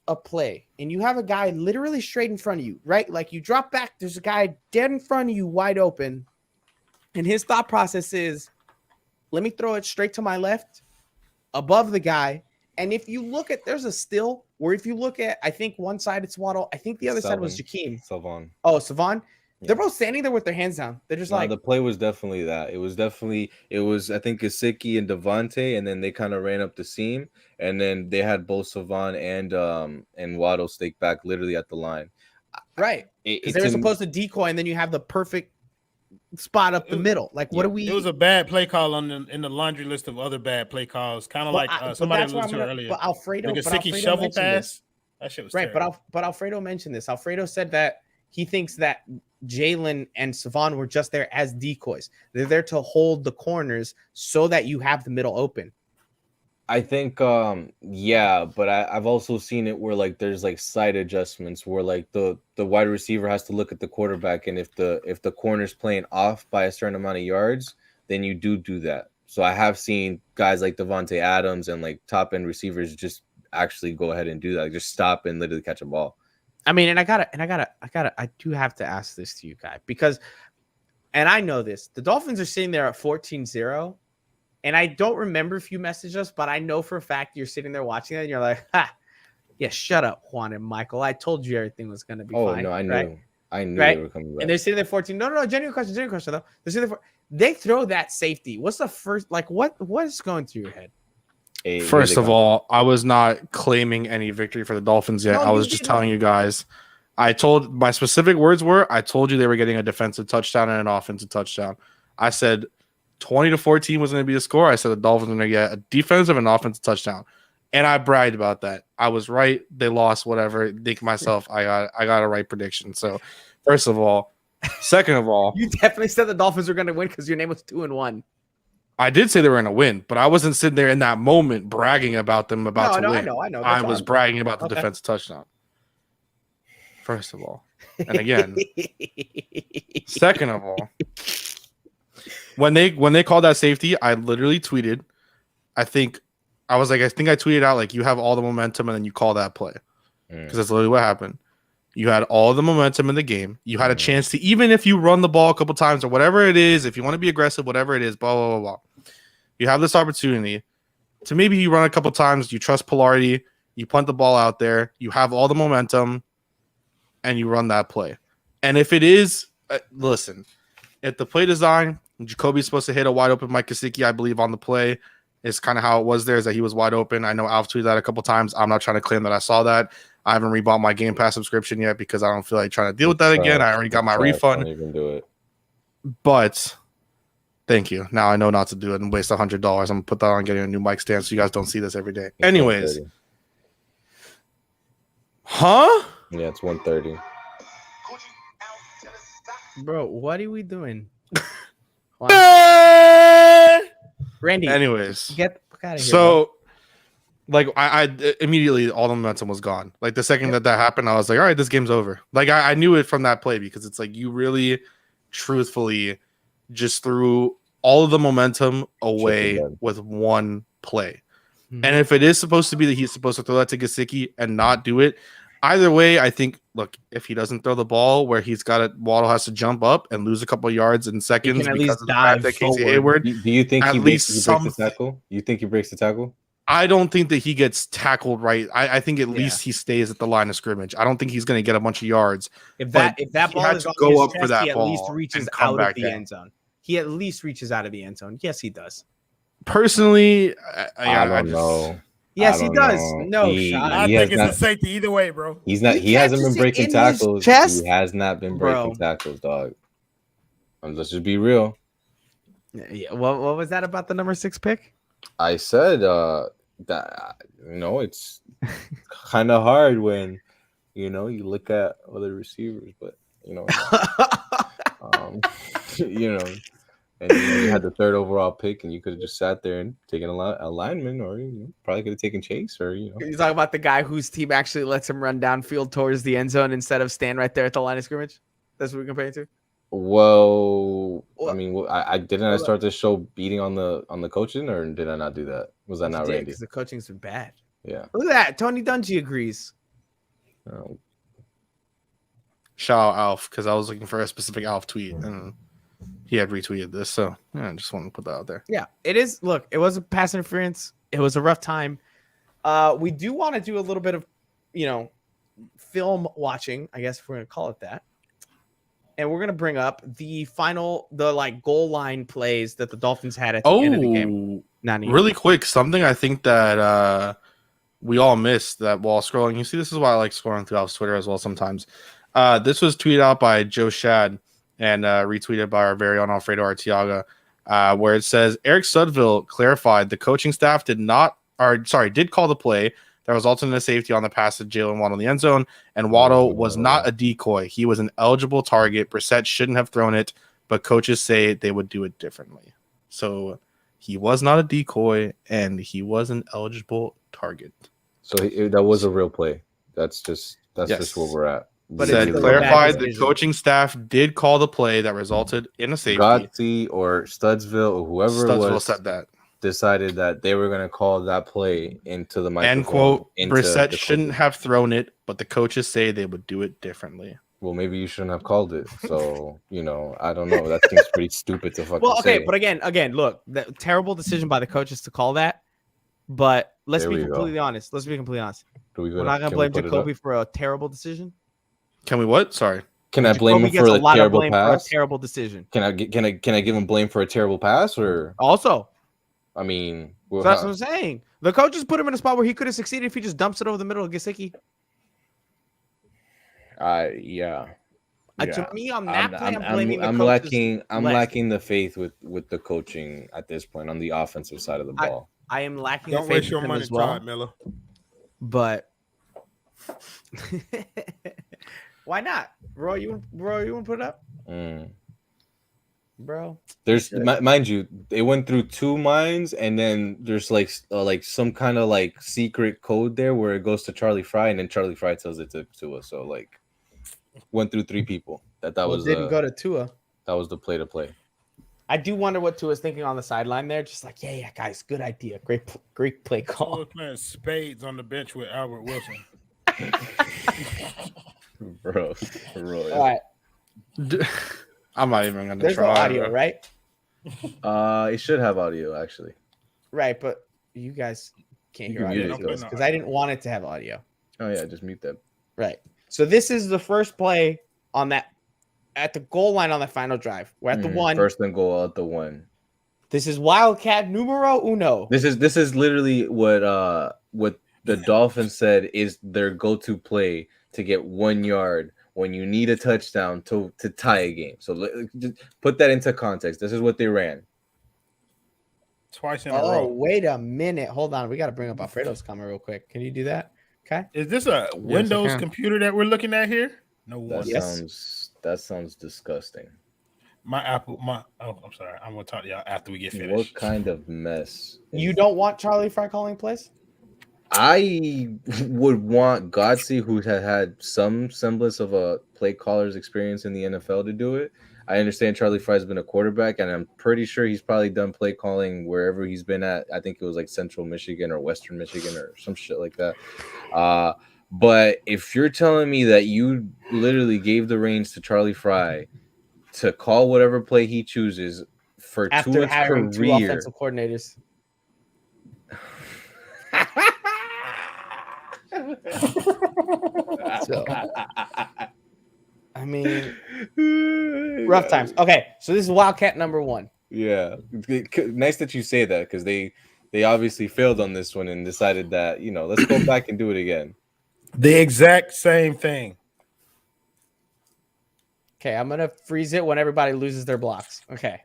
a play, and you have a guy literally straight in front of you, right? Like you drop back, there's a guy dead in front of you, wide open, and his thought process is, let me throw it straight to my left, above the guy. And if you look at, there's a still where if you look at, I think one side it's Waddle, I think the other side was Jakeem. Savon. Oh, Savon. They're both standing there with their hands down. They're just like the play was definitely that. It was I think Gesicki and Devontae, and then they kind of ran up the seam, and then they had both Savon and Waddle stake back literally at the line. Right. Because they were supposed to decoy, and then you have the perfect spot up the middle. Like, what do we? It was a bad play call in the laundry list of other bad play calls. Kind of like somebody alluded to earlier. But Alfredo, the Gesicki shovel pass. That shit was right. terrible. But Alfredo mentioned this. Alfredo said that he thinks that Jalen and Savon were just there as decoys. They're there to hold the corners so that you have the middle open. I think, but I've also seen it where like there's like side adjustments where like the wide receiver has to look at the quarterback, and if the corner's playing off by a certain amount of yards, then you do that. So I have seen guys like Devontae Adams and like top end receivers just actually go ahead and do that, like, just stop and literally catch a ball. I mean, I do have to ask this to you guys because, and I know this, the Dolphins are sitting there at 14-0, and I don't remember if you messaged us, but I know for a fact you're sitting there watching that and you're like, yeah, shut up, Juan and Michael. I told you everything was going to be fine. Oh, no, I knew. Right? I knew right? they were coming back. And they're sitting there 14. No, genuine question though. They're sitting there they throw that safety. What's the first, like, what is going through your head? First of all, I was not claiming any victory for the Dolphins yet. No, I was just telling you guys. I told my specific words were, I told you they were getting a defensive touchdown and an offensive touchdown. I said 20-14 was going to be the score. I said the Dolphins were going to get a defensive and offensive touchdown. And I bragged about that. I was right. They lost, whatever. Think myself, I got a right prediction. So, first of all. Second of all. You definitely said the Dolphins were going to win because your name was 2-1. I did say they were going to win, but I wasn't sitting there in that moment bragging about them to win. I know. I was bragging about the defensive touchdown. First of all. And again. Second of all. when they called that safety, I literally tweeted. I think I tweeted out like, you have all the momentum and then you call that play, because that's literally what happened. You had all the momentum in the game. You had a chance to, even if you run the ball a couple times or whatever it is, if you want to be aggressive, whatever it is, blah blah blah blah. You have this opportunity to maybe you run a couple times. You trust Pilardi. You punt the ball out there. You have all the momentum, and you run that play. And if it is, listen, if the play design, Jacoby's supposed to hit a wide open Mike Gesicki, I believe, on the play, is kind of how it was there, is that he was wide open. I know Alf tweeted that a couple times. I'm not trying to claim that I saw that. I haven't rebought my Game Pass subscription yet because I don't feel like trying to deal with that again. I already got my refund. Don't even do it. But thank you. Now I know not to do it and waste $100. I'm going to put that on getting a new mic stand so you guys don't see this every day. Anyways. Huh? Yeah, it's 1:30. Bro, what are we doing? Randy. Anyways. Get the fuck out of here. So, like, I immediately, all the momentum was gone. Like, the second that happened, I was like, all right, this game's over. Like, I knew it from that play, because it's like, you really, truthfully, just threw all of the momentum away with one play. Mm-hmm. And if it is supposed to be that he's supposed to throw that to Gesicki and not do it, either way, I think, look, if he doesn't throw the ball where he's got it, Waddle has to jump up and lose a couple of yards in seconds because of the fact that Casey Hayward. Do you think he breaks the tackle? You think he breaks the tackle? I don't think that he gets tackled right. I think at least he stays at the line of scrimmage. I don't think he's going to get a bunch of yards. If that ball is on go his up chest, for that he at ball least reaches out of the end zone. He at least reaches out of the end zone. Yes, he does. Personally, I don't know. Yes, he does. No, I think it's a safety either way, bro. He's not. He hasn't been breaking tackles. He has not been breaking tackles, dog. Let's just be real. Yeah. What was that about the number 6 pick? I said that it's kind of hard when you look at other receivers, but and you had the 3rd overall pick, and you could have just sat there and taken a lineman, or probably could have taken Chase, or You're talking about the guy whose team actually lets him run downfield towards the end zone instead of stand right there at the line of scrimmage. That's what we're comparing to. Well, I mean, I didn't. I start this show beating on the coaching, or did I not do that? Was that not Randy? Because the coaching's been bad. Yeah. Look at that. Tony Dungy agrees. Shout out Alf, because I was looking for a specific Alf tweet, and he had retweeted this, so yeah, I just wanted to put that out there. Yeah, it is. Look, it was a pass interference. It was a rough time. We do want to do a little bit of, film watching, I guess if we're going to call it that. And we're going to bring up the goal line plays that the Dolphins had at the end of the game. Really quick, something I think that we all missed that while scrolling. You see, this is why I like scrolling through Alf's Twitter as well sometimes. This was tweeted out by Joe Shad and retweeted by our very own Alfredo Arteaga, where it says, Eric Studville clarified the coaching staff did call the play that resulted in a safety on the pass to Jalen Waddle in the end zone, and Waddle was not a decoy. He was an eligible target. Brissett shouldn't have thrown it, but coaches say they would do it differently. So he was not a decoy, and he was an eligible target. So that was a real play. That's just where we're at. But it clarified the coaching staff did call the play that resulted in a safety. Gotti or Studsville or whoever it was said that. Decided that they were going to call that play into the microphone. End quote, Brissett shouldn't have thrown it, but the coaches say they would do it differently. Well, maybe you shouldn't have called it. So, I don't know. That seems pretty stupid to fucking say. But again, look, the terrible decision by the coaches to call that. But let's be completely honest. We're not going to blame Jacoby for a terrible decision. Can we what? Sorry. Can I blame him for a terrible pass? For a terrible decision. Can I give him blame for a terrible pass or also? I mean, so that's what I'm saying. The coaches put him in a spot where he could have succeeded if he just dumps it over the middle of Gesicki. Yeah. To me, on that play, I'm blaming the coaches. I'm lacking the faith with the coaching at this point on the offensive side of the ball. I am lacking. Don't the faith waste your money, as well. Miller. But why not, bro? You want to put it up? Bro, there's mind you, they went through 2 minds, and then there's like some kind of like secret code there where it goes to Charlie Fry, and then Charlie Fry tells it to us. So like went through 3 people. That was didn't go to Tua. That was the play to play. I do wonder what Tua's thinking on the sideline there. Just like, yeah, guys, good idea. Great play call. Tua playing spades on the bench with Albert Wilson. bro. All right. I'm not even gonna There's no try. audio, right? It should have audio actually. Right, but you guys can't You hear can mute audio it, though. because I didn't want it to have audio. Oh yeah, just mute that. Right. So this is the first play on that at the goal line on the final drive. We're at the one. First and goal at the one. This is Wildcat numero uno. This is literally what the Dolphins said is their go-to play to get 1 yard when you need a touchdown to tie a game. So just put that into context. This is what they ran. Twice in a row. Oh, wait a minute. Hold on. We got to bring up Alfredo's comment real quick. Can you do that? Okay. Is this a Windows computer that we're looking at here? No one. That sounds disgusting. I'm sorry. I'm gonna talk to y'all after we get finished. What kind of mess? You don't want Charlie Fry calling plays? I would want Godsey, who had some semblance of a play caller's experience in the NFL, to do it. I understand Charlie Fry's been a quarterback, and I'm pretty sure he's probably done play calling wherever he's been at. I think it was like Central Michigan or Western Michigan or some shit like that. But if you're telling me that you literally gave the reins to Charlie Fry to call whatever play he chooses for After having Tua's two career, offensive coordinators. So, I mean, rough times. Okay, so this is Wildcat number one. Yeah, nice that you say that because they obviously failed on this one and decided that let's go back and do it again. The exact same thing. Okay, I'm gonna freeze it when everybody loses their blocks. Okay,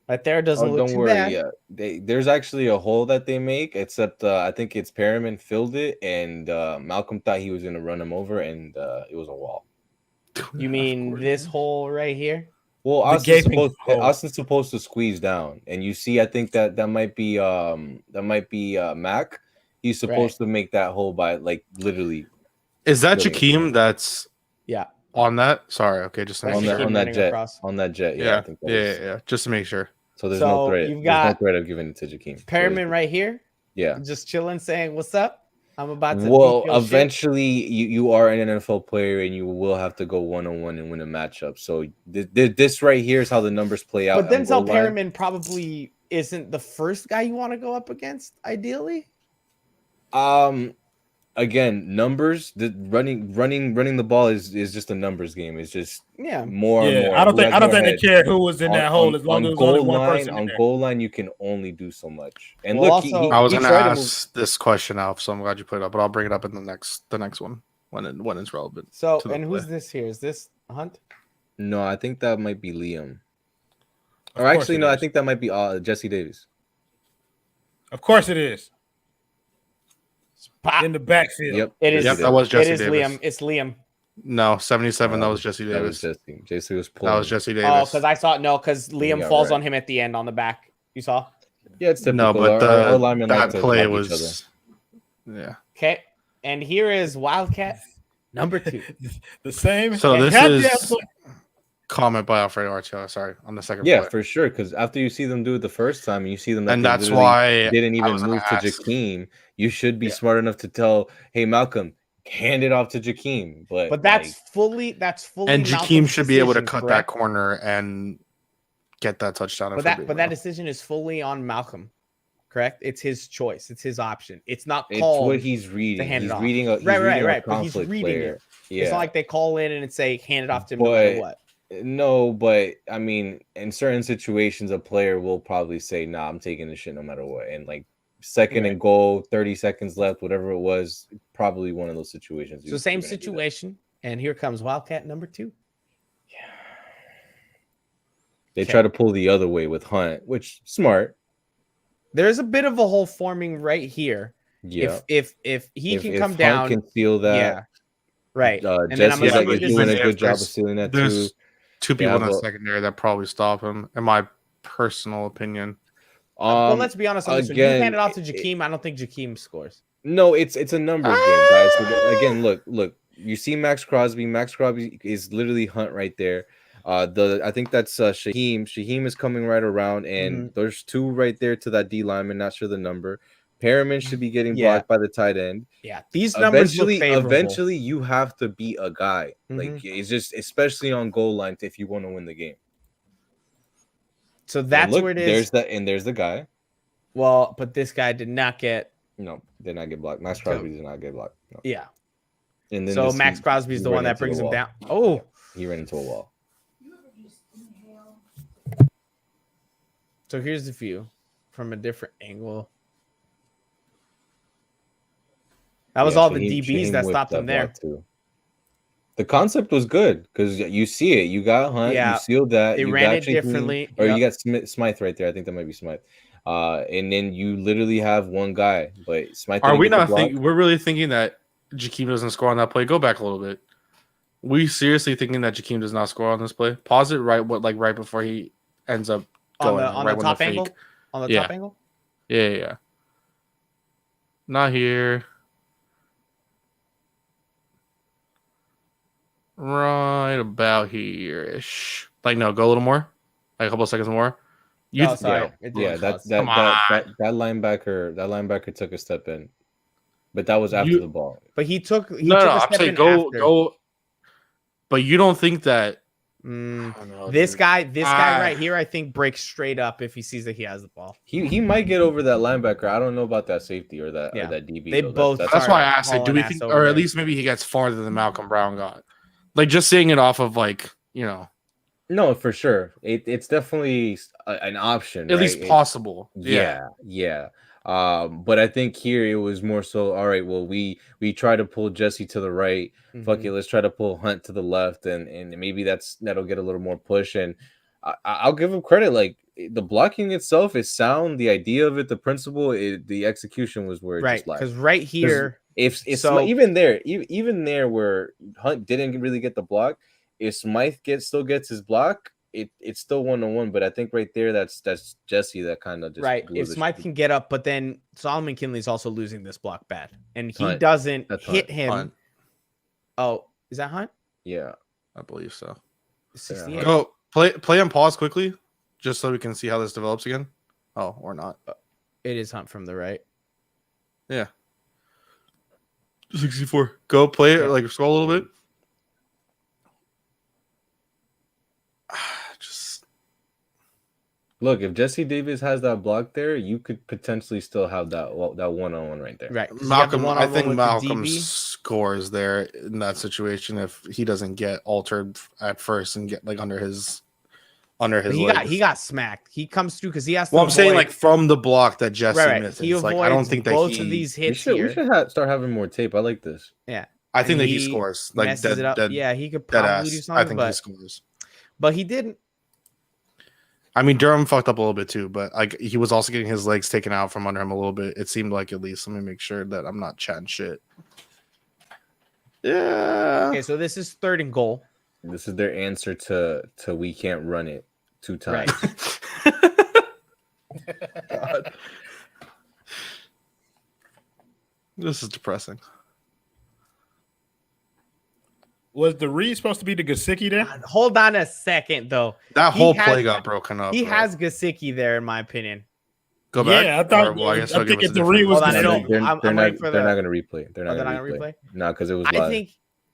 right there doesn't look Don't too worry. bad. Yeah, there's actually a hole that they make, except I think it's Perriman filled it, and Malcolm thought he was gonna run him over, and it was a wall. You mean this hole right here? Well, Austin's supposed to squeeze down, and you see, I think that might be Mac. He's supposed to make that hole by literally. Is that Jakeem? That's on that. Sorry, okay, just on that jet. Across. On that jet, yeah, yeah. Just to make sure. So there's no threat. There's no threat of giving it to Jakeem. Perriman right here. Yeah, just chilling, saying, "What's up? I'm about to." Well, eventually, you are an NFL player, and you will have to go 1-on-1 and win a matchup. So this right here is how the numbers play out. But Denzel Perriman probably isn't the first guy you want to go up against, ideally. Again, numbers. Running the ball is just a numbers game. It's just more. Yeah, and more. I don't think they care who was in that hole as long as only one person. On goal line, you can only do so much. And well, look, also, I was going to ask this question out, so I'm glad you put it up. But I'll bring it up in the next one when it's relevant. So, and who's this here? Is this Hunt? No, I think that might be Liam. Or actually, no, I think that might be Jesse Davis. Of course, it is. In the backfield. Yep. It is. Yep, that was Jesse Davis. Liam. It's Liam. No, 77. That was Jesse Davis. That was Jesse was pulling. That was Jesse Davis. Oh, because I saw because Liam falls on him at the end on the back. You saw? Yeah, it's typical. No, but that play was. Yeah. Okay, and here is Wildcat number 2. The same. So this is comment by Alfredo Archila. Sorry, on the second. Yeah, play. For sure. Because after you see them do it the first time, and you see them, and that's why didn't even move to Jakeem. You should be smart enough to tell, hey, Malcolm, hand it off to Jakeem. But that's fully. And Jakeem should be able to cut that corner and get that touchdown. But that decision is fully on Malcolm. Correct. It's his choice. It's his option. It's not called. It's what he's reading. He's reading a right. But he's reading player. it. Yeah. It's not like they call in and say hand it off to him no matter what. No, but I mean, in certain situations, a player will probably say, "Nah, I'm taking the shit no matter what." And second and goal, 30 seconds left, whatever it was, probably one of those situations. So same situation, and here comes Wildcat number 2. Yeah. They try to pull the other way with Hunt, which smart. There's a bit of a hole forming right here. Yeah. If he can come Hunt down, can seal that. Yeah. Right. And Jesse's doing a good job of sealing that too. Two people in the secondary that probably stop him, in my personal opinion. Well, let's be honest on this one. You hand it off to Jakeem. I don't think Jakeem scores. No, it's a numbers game, guys. So again, look. You see Max Crosby. Max Crosby is literally Hunt right there. I think that's Shaheem. Shaheem is coming right around, and there's two right there to that D lineman. Not sure the number. Perriman should be getting blocked by the tight end. Yeah, these numbers look favorable. Eventually, you have to beat a guy. Like it's just, especially on goal line, if you want to win the game. So that's where it is. There's the guy. Well, but this guy did not get. No, did not get blocked. Max Crosby did not get blocked. No. Yeah. And then so Max Crosby's the one that brings him down. Oh, he ran into a wall. So here's the view from a different angle. That was all the DBs that stopped him there. Too. The concept was good because you see it. You got Hunt. Yeah. You sealed that. They ran it differently. Or you got Smythe right there. I think that might be Smythe. And then you literally have one guy. But Smythe. Are we not thinking? We're really thinking that Jakeem doesn't score on that play? Go back a little bit. We seriously thinking that Jakeem does not score on this play? Pause it right before he ends up going on the top angle. On the top angle. Yeah. Not here. Right about here-ish. Like, no, go a little more. Like a couple of seconds more. Sorry. That linebacker took a step in. But that was after the ball. But he took a step in go. But you don't think that this guy right here, I think, breaks straight up if he sees that he has the ball. He might get over that linebacker. I don't know about that safety or that DB. They both. That's why I asked it. Do we think, or at least maybe he gets farther than Malcolm Brown got? Like just seeing it off of No, for sure. It's definitely an option. At least possible. Yeah. But I think here it was more so, all right, well, we try to pull Jesse to the right. Fuck it, let's try to pull Hunt to the left, and maybe that'll get a little more push. And I'll give him credit. Like the blocking itself is sound. The idea of it, the principle, the execution was where it just lied. Because right here, if so, even there where Hunt didn't really get the block, if Smythe still gets his block, it's still 1-on-1. But I think right there, that's Jesse that kind of just if Smythe can get up, but then Solomon Kinley's also losing this block bad, and he doesn't hit him. Hunt. Oh, is that Hunt? Yeah, I believe so. 68. Go play and pause quickly, just so we can see how this develops again. Oh, or not. It is Hunt from the right. Yeah. 64. Go play it. Like scroll a little bit. Look, if Jesse Davis has that block there, you could potentially still have that 1-on-1 right there. Right. Malcolm, I think Malcolm scores there in that situation if he doesn't get altered at first and get like under his he got smacked. He comes through because he has to. Well, I'm saying like from the block that Jesse misses. He like I don't think that both of these hits we should start having more tape. I like this. Yeah. I think that he scores. Like messes it up. He could probably do something. I think he scores. But he didn't. I mean, Durham fucked up a little bit too, but like he was also getting his legs taken out from under him a little bit. It seemed like, at least. Let me make sure that I'm not chatting shit. Yeah. Okay, so this is 3rd and goal. This is their answer to we can't run it 2 times. Right. God. This is depressing. Was the read supposed to be the Gesicki there? Hold on a second, though. That whole play got broken up. He has Gesicki there, in my opinion. Go back. Yeah, I thought. I think if the read was, they're not going to replay. They're not going to replay. No, because it was live.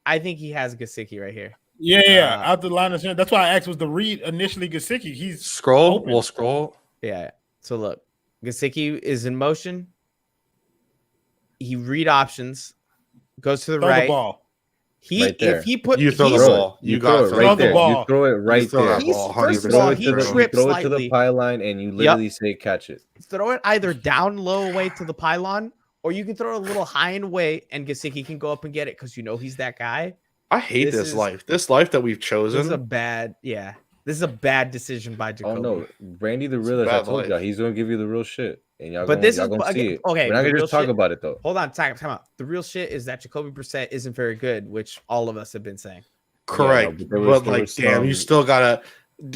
I think he has Gesicki right here. Yeah. Out the line of that's why I asked, was the read initially Gesicki? He's scroll. open. We'll scroll. Yeah. So look, Gesicki is in motion. He read options, goes to the right. The ball. If he put you throw the ball, you got it right there. You throw it right there. First of all, he trips throw slightly. It to the pylon, and you literally say catch it. Throw it either down low away to the pylon, or you can throw it a little high and away, and Gesicki can go up and get it because he's that guy. I hate this life. This life that we've chosen. This is a bad, This is a bad decision by Jacoby. Oh no, Randy the realist. I told y'all he's gonna give you the real shit, and y'all. But y'all gonna see it. Okay, we're not gonna just talk about it though. Hold on, time out. The real shit is that Jacoby Brissett isn't very good, which all of us have been saying. Correct, yeah, but like, damn, you still gotta.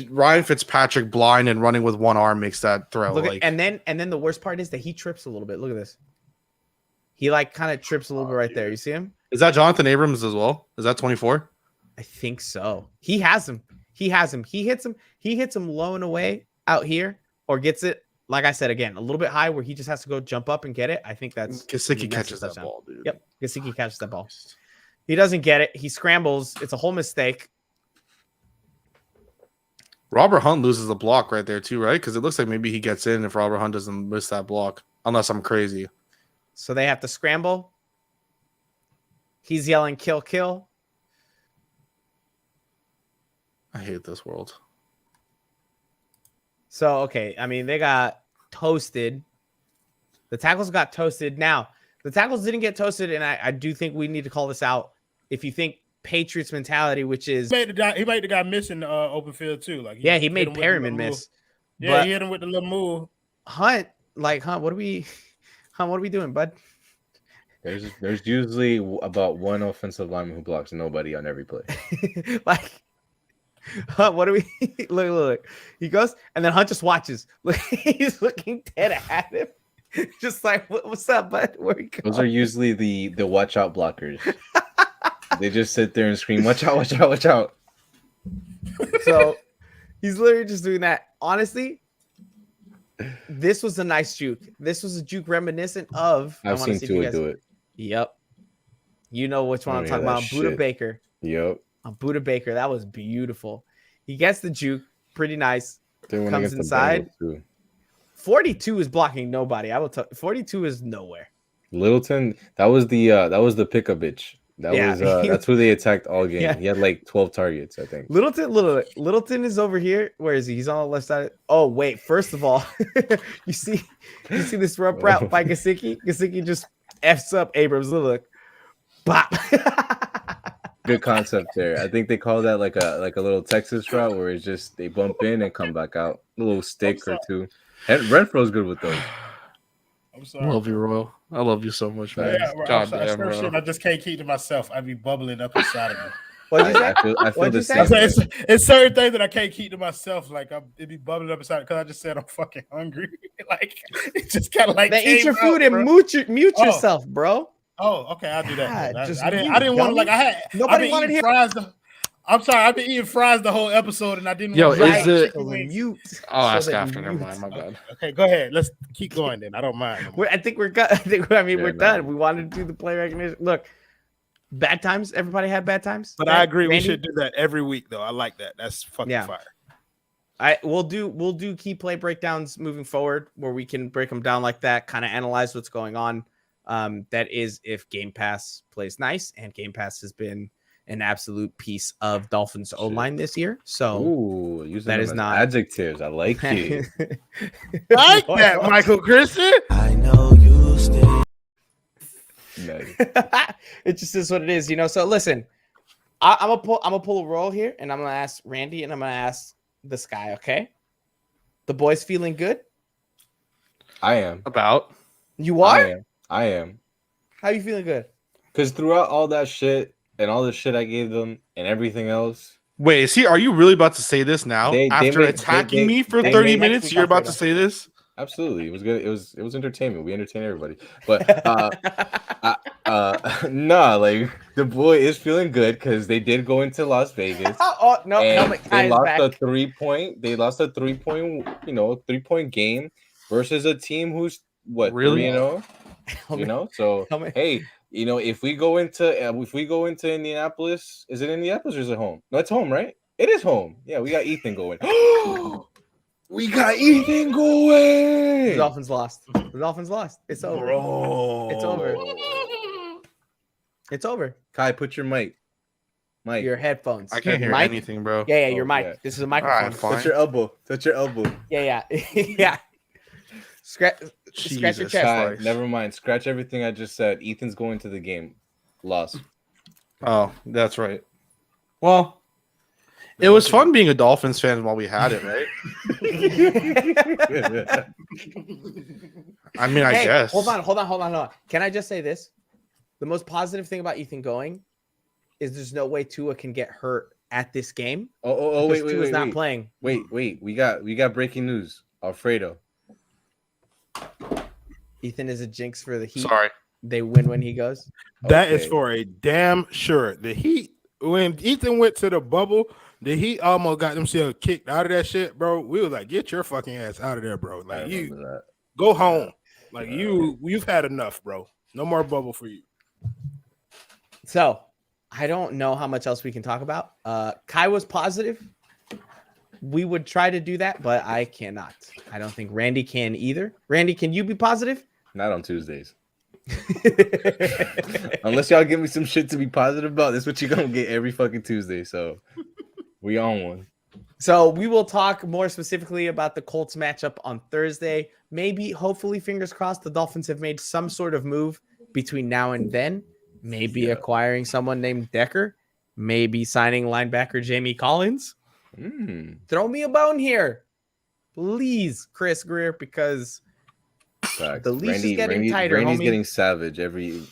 Ryan Fitzpatrick blind and running with one arm makes that throw. And then the worst part is that he trips a little bit. Look at this. He like kind of trips a little bit right there. You see him? Is that Jonathan Abrams as well? Is that 24? I think so. He has him. He has him. He hits him low and away out here, or gets it. Like I said again, a little bit high where he just has to go jump up and get it. I think that's Gesicki catches that ball, dude. Yep, Gesicki catches that ball. He doesn't get it. He scrambles. It's a whole mistake. Robert Hunt loses the block right there too, right? Because it looks like maybe he gets in if Robert Hunt doesn't miss that block, unless I'm crazy. So they have to scramble. He's yelling, kill, kill. I hate this world. So, okay. I mean, they got toasted. The tackles got toasted. Now, the tackles didn't get toasted, and I do think we need to call this out. If you think Patriots mentality, which is... He made the guy miss in the open field, too. Like he made Perryman miss. Yeah, he hit him with the little move. Hunt, what are we doing, bud? There's usually about one offensive lineman who blocks nobody on every play. What do we look? He goes, and then Hunt just watches. Look, he's looking dead at him, just like, "What's up, bud? Where you going?" Those are usually the watch out blockers. They just sit there and scream, "Watch out! Watch out! Watch out!" So he's literally just doing that. Honestly, this was a nice juke. This was a juke reminiscent of. I've seen Tua do it. Yep. You know which one I'm talking about. Buda Baker. Yep. On Buda Baker. That was beautiful. He gets the juke. Pretty nice. Comes inside. 42 is blocking nobody. I will tell 42 is nowhere. Littleton, that was the pickup bitch. That's who they attacked all game. Yeah. He had like 12 targets, I think. Littleton is over here. Where is he? He's on the left side. Oh, wait. First of all, you see this rub route by Gesicki? Gesicki just F's up Abrams. Look. Bop. Good concept there. I think they call that like a little Texas route where it's just they bump in and come back out. A little stick or two. And Renfro's good with those. I'm sorry. I love you, Royal. I love you so much, man. Yeah, God damn, bro. shit I just can't keep to myself. I be bubbling up inside of me. What'd you say? I feel the same. It's certain things that I can't keep to myself. Like it be bubbling up inside because I just said I'm fucking hungry. Like it's just kind of like eat your food and mute yourself, bro. Oh, okay, I'll do that. God, I didn't want to like nobody wanted to hear fries. I'm sorry, I've been eating fries the whole episode and I didn't. Yo, want is it mute? I'll ask after. Never mind, my bad. Okay, go ahead. Let's keep going then. I don't mind. I think we're good. We're done. We wanted to do the play recognition. Look, bad times. Everybody had bad times. But I agree. Randy? We should do that every week, though. I like that. That's fucking fire. We'll do key play breakdowns moving forward where we can break them down like that, kind of analyze what's going on. That is if Game Pass plays nice, and Game Pass has been an absolute piece of Dolphins O-line this year. So that is not adjectives. I like it. Like that, Michael Christian. I know you stay. Nice. It just is what it is, So listen, I'm gonna pull a roll here, and I'm gonna ask Randy, and I'm gonna ask this guy. Okay, the boys feeling good? I am. About you are. I am. How you feeling good? Because throughout all that shit and all the shit I gave them and everything else. Wait, are you really about to say this now? After attacking me for 30 minutes, you're about to say this? Absolutely. It was good. It was entertainment. We entertain everybody. But like the boy is feeling good because they did go into Las Vegas. They lost a 3-point. They lost a 3-point, 3-point game versus a team who's what, really 3-0? So hey, if we go into Indianapolis, is it Indianapolis or is it home? No, it's home, right? It is home. Yeah, we got Ethan going. We got Ethan going. The Dolphins lost. It's over. Bro. It's over. It's over. Kai, put your mic. Your headphones. I can't hear anything, bro. Yeah, your mic. Yeah. This is a microphone. Right, touch your elbow. Yeah. Yeah. Scratch your chest. Kai, never mind. Scratch everything I just said. Ethan's going to the game. Lost. Oh, that's right. Well, it was fun being a Dolphins fan while we had it, right? I mean, I guess. Hold on. Can I just say this? The most positive thing about Ethan going is there's no way Tua can get hurt at this game. Wait, Tua's not playing. Wait. We got breaking news. Alfredo. Ethan is a jinx for the Heat. Sorry. They win when he goes. That is for a damn sure. The Heat when Ethan went to the bubble, the Heat almost got themselves kicked out of that shit, bro. We was like, get your fucking ass out of there, bro. Like you go home. Like you've had enough, bro. No more bubble for you. So I don't know how much else we can talk about. Kai was positive. We would try to do that, but I cannot. I don't think Randy can either. Randy, can you be positive? Not on Tuesdays. Unless y'all give me some shit to be positive about, that's what you're gonna get every fucking Tuesday. So we on one. So we will talk more specifically about the Colts matchup on Thursday. Maybe, hopefully, fingers crossed, the Dolphins have made some sort of move between now and then. Maybe acquiring someone named Decker. Maybe signing linebacker Jamie Collins. Throw me a bone here, please, Chris Greer, because the leash is getting tighter. Randy's getting savage.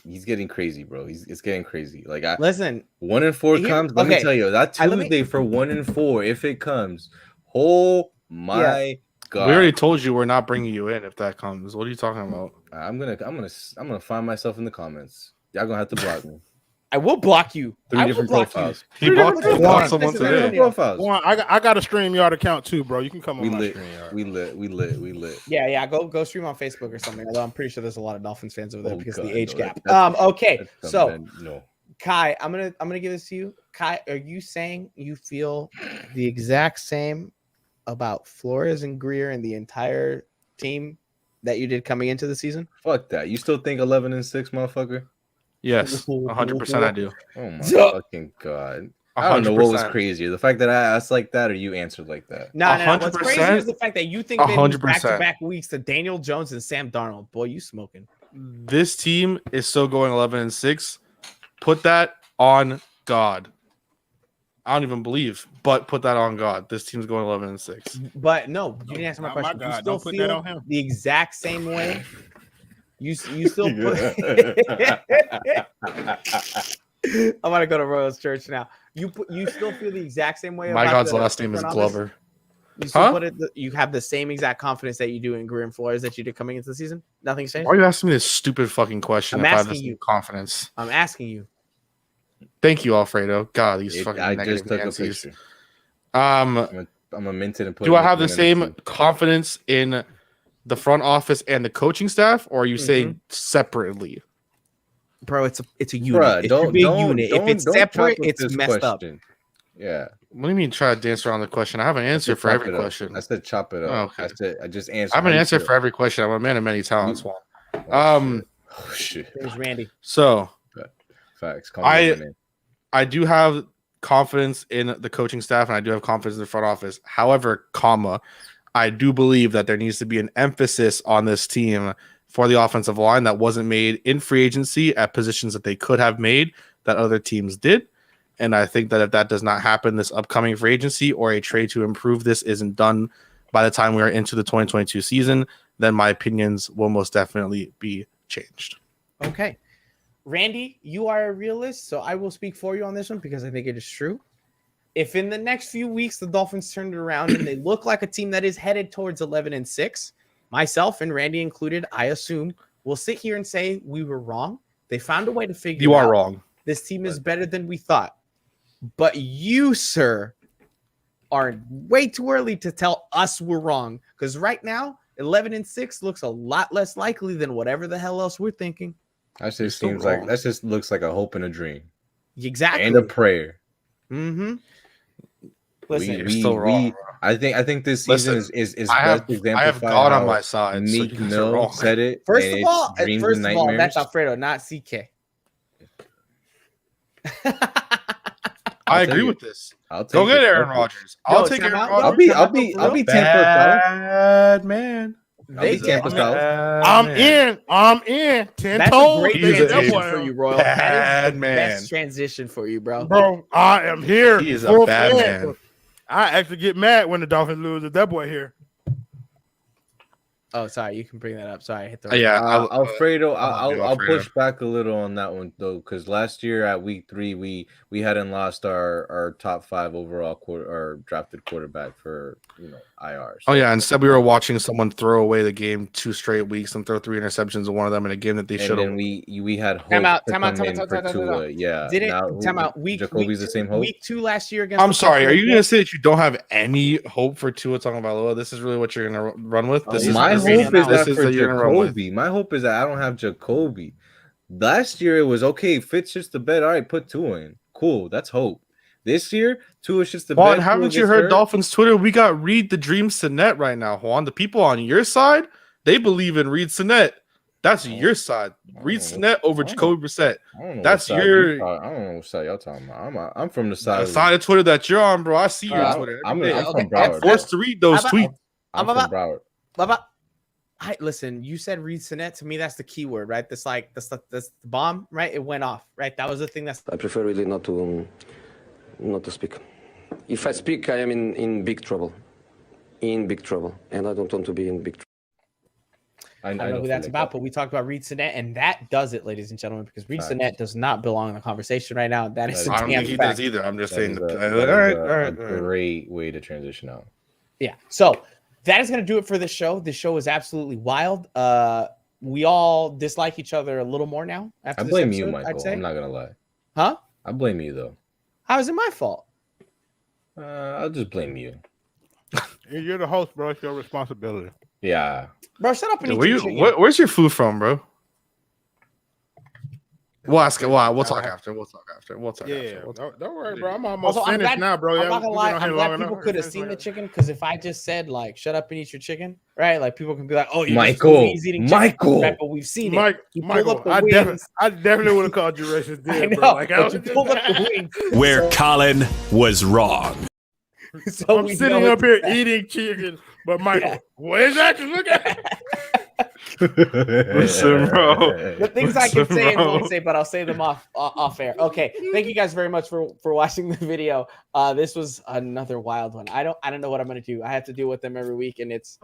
He's getting crazy, bro. It's getting crazy. Like listen, 1-4 comes. Let me tell you, that Tuesday for 1-4, if it comes, oh my god! We already told you we're not bringing you in if that comes. What are you talking about? I'm gonna find myself in the comments. Y'all gonna have to block me. I will block you. 3 different profiles. He blocked someone today. I got a StreamYard account too, bro. You can come on my StreamYard. We lit. Yeah. Go stream on Facebook or something. Although I'm pretty sure there's a lot of Dolphins fans over there because of the age gap. Okay. So, Kai, I'm gonna give this to you. Kai, are you saying you feel the exact same about Flores and Greer and the entire team that you did coming into the season? Fuck that. You still think 11-6, motherfucker? Yes, 100% I do. Oh my fucking god! I don't know what was crazier, the fact that I asked like that or you answered like that. No. What's crazy is the fact that you think they lose back-to-back weeks to Daniel Jones and Sam Darnold. Boy, you smoking. This team is still going 11-6. Put that on God. I don't even believe, but put that on God. This team's going 11-6. But no, you didn't answer my question. My God, you still don't put that on him. The exact same way. You still put. I'm gonna go to Royals Church now. You still feel the exact same way. My God's last name is Glover. You still you have the same exact confidence that you do in Greer and Flores that you did coming into the season. Nothing's changed. Why are you asking me this stupid fucking question? I'm asking you. Confidence. I'm asking you. Thank you, Alfredo. God, these fucking negative answers. I'm a minted and put. Do I have the same confidence in the front office and the coaching staff, or are you saying separately? Bro, it's a unit. It's a big unit. If it's separate, it's messed up. Yeah. What do you mean try to dance around the question? I have an answer for every question. I said chop it up. Oh, okay. I just answered. I have an answer for every question. I'm a man of many talents. Oh shit. There's Randy. So facts. I do have confidence in the coaching staff and I do have confidence in the front office. However, I do believe that there needs to be an emphasis on this team for the offensive line that wasn't made in free agency at positions that they could have made that other teams did. And I think that if that does not happen this upcoming free agency or a trade to improve this isn't done by the time we are into the 2022 season, then my opinions will most definitely be changed. Okay. Randy, you are a realist, so I will speak for you on this one because I think it is true. If in the next few weeks the Dolphins turn it around and they look like a team that is headed towards 11-6, myself and Randy included, I assume, will sit here and say we were wrong. They found a way to figure you out are wrong. This team is better than we thought. But you, sir, are way too early to tell us we're wrong. Because right now, 11-6 looks a lot less likely than whatever the hell else we're thinking. That just looks like a hope and a dream. Exactly. And a prayer. Mm-hmm. Listen, you're still wrong. I think this season is best exemplified. I have God on my side. Meek Mill said it. First of all, that's Alfredo, not CK. I agree with this. Go get Aaron Rodgers. I'll take Aaron I'll Rodgers. be Tampa. Bad man. I'm in. 10 That's toes. a great transition for you, Royal. Bad man. Best transition for you, bro. Bro, I am here. He is a bad man. I actually get mad when the Dolphins lose. If that boy here. Oh, sorry. You can bring that up. Sorry, I hit the. Yeah, Alfredo. I'll Alfredo. push back a little on that one though, because last year at week 3 we hadn't lost our top 5 overall drafted quarterback for IR. So. Oh yeah, instead we were watching someone throw away the game 2 straight weeks and throw 3 interceptions in one of them in a game that they should have. And we had hope Time out. for Tua. Yeah. Time out. Jacoby's the same hope. Week 2 last year against. I'm sorry. Are you going to say that you don't have any hope for Tua Tagovailoa? This is really what you're going to run with? My hope is that for Jacoby. My hope is that I don't have Jacoby. Last year it was okay. Fitz just the bet. All right, put Tua in. Cool. That's hope. This year, Tua's just the bet. Juan, haven't you heard Dolphins Twitter? We got Reed the Dream Sinet right now, Juan. The people on your side, they believe in Reed Sinet. That's your side. Reed Sinet over Jacoby Brissett. That's your. I don't know what side y'all talking about. I'm from the side. The side of Twitter that you're on, bro. I see your Twitter. I'm from Broward. I'm forced to read those tweets. I'm from Broward. Listen, you said Reed Sinet. To me, that's the key word, right? That's the bomb, right? It went off, right? That was the thing. I prefer really not to speak. If I speak, I am in big trouble. In big trouble. And I don't want to be in big trouble. I don't know who that's about, but we talked about Reed Sinet, and that does it, ladies and gentlemen, because Reed Sinet does not belong in the conversation right now. That is I don't think he does either. I'm just saying. All right. Great way to transition out. Yeah. So that is going to do it for this show. This show is absolutely wild. We all dislike each other a little more now. I blame you, Michael. I'm not going to lie. Huh? I blame you, though. How is it my fault? I'll just blame you. You're the host, bro. It's your responsibility. Yeah. Bro, shut up and eat your chicken. Where's your food from, bro? We'll ask it. We'll talk after. Don't worry, bro. I'm almost finished now, bro. I'm not gonna lie. I'm glad people could have seen the chicken, because if I just said like "shut up and eat your chicken," right? Like people can be like, "Oh, he's eating chicken." Right, but we've seen it. Michael, I definitely would have called you racist. I know. Bro. Like, you pulled up the wings. Where Colin was wrong. So I'm sitting up here eating chicken, but Michael, where's that? Look at it. Listen, bro. The things I can say and won't say, but I'll say them off air. Okay, thank you guys very much for watching the video. This was another wild one. I don't know what I'm gonna do. I have to deal with them every week, and it's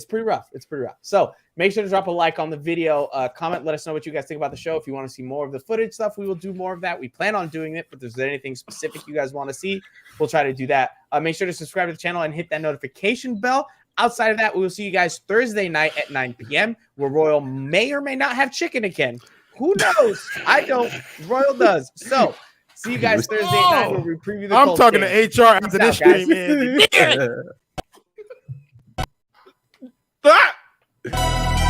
pretty rough. It's pretty rough. So make sure to drop a like on the video. Comment. Let us know what you guys think about the show. If you want to see more of the footage stuff, we will do more of that. We plan on doing it, but if there's anything specific you guys want to see, we'll try to do that. Make sure to subscribe to the channel and hit that notification bell. Outside of that, we will see you guys Thursday night at 9 p.m. where Royal may or may not have chicken again. Who knows? I don't. Royal does. So, see you guys Thursday night where we preview the Colts talking game. to HR after this stream.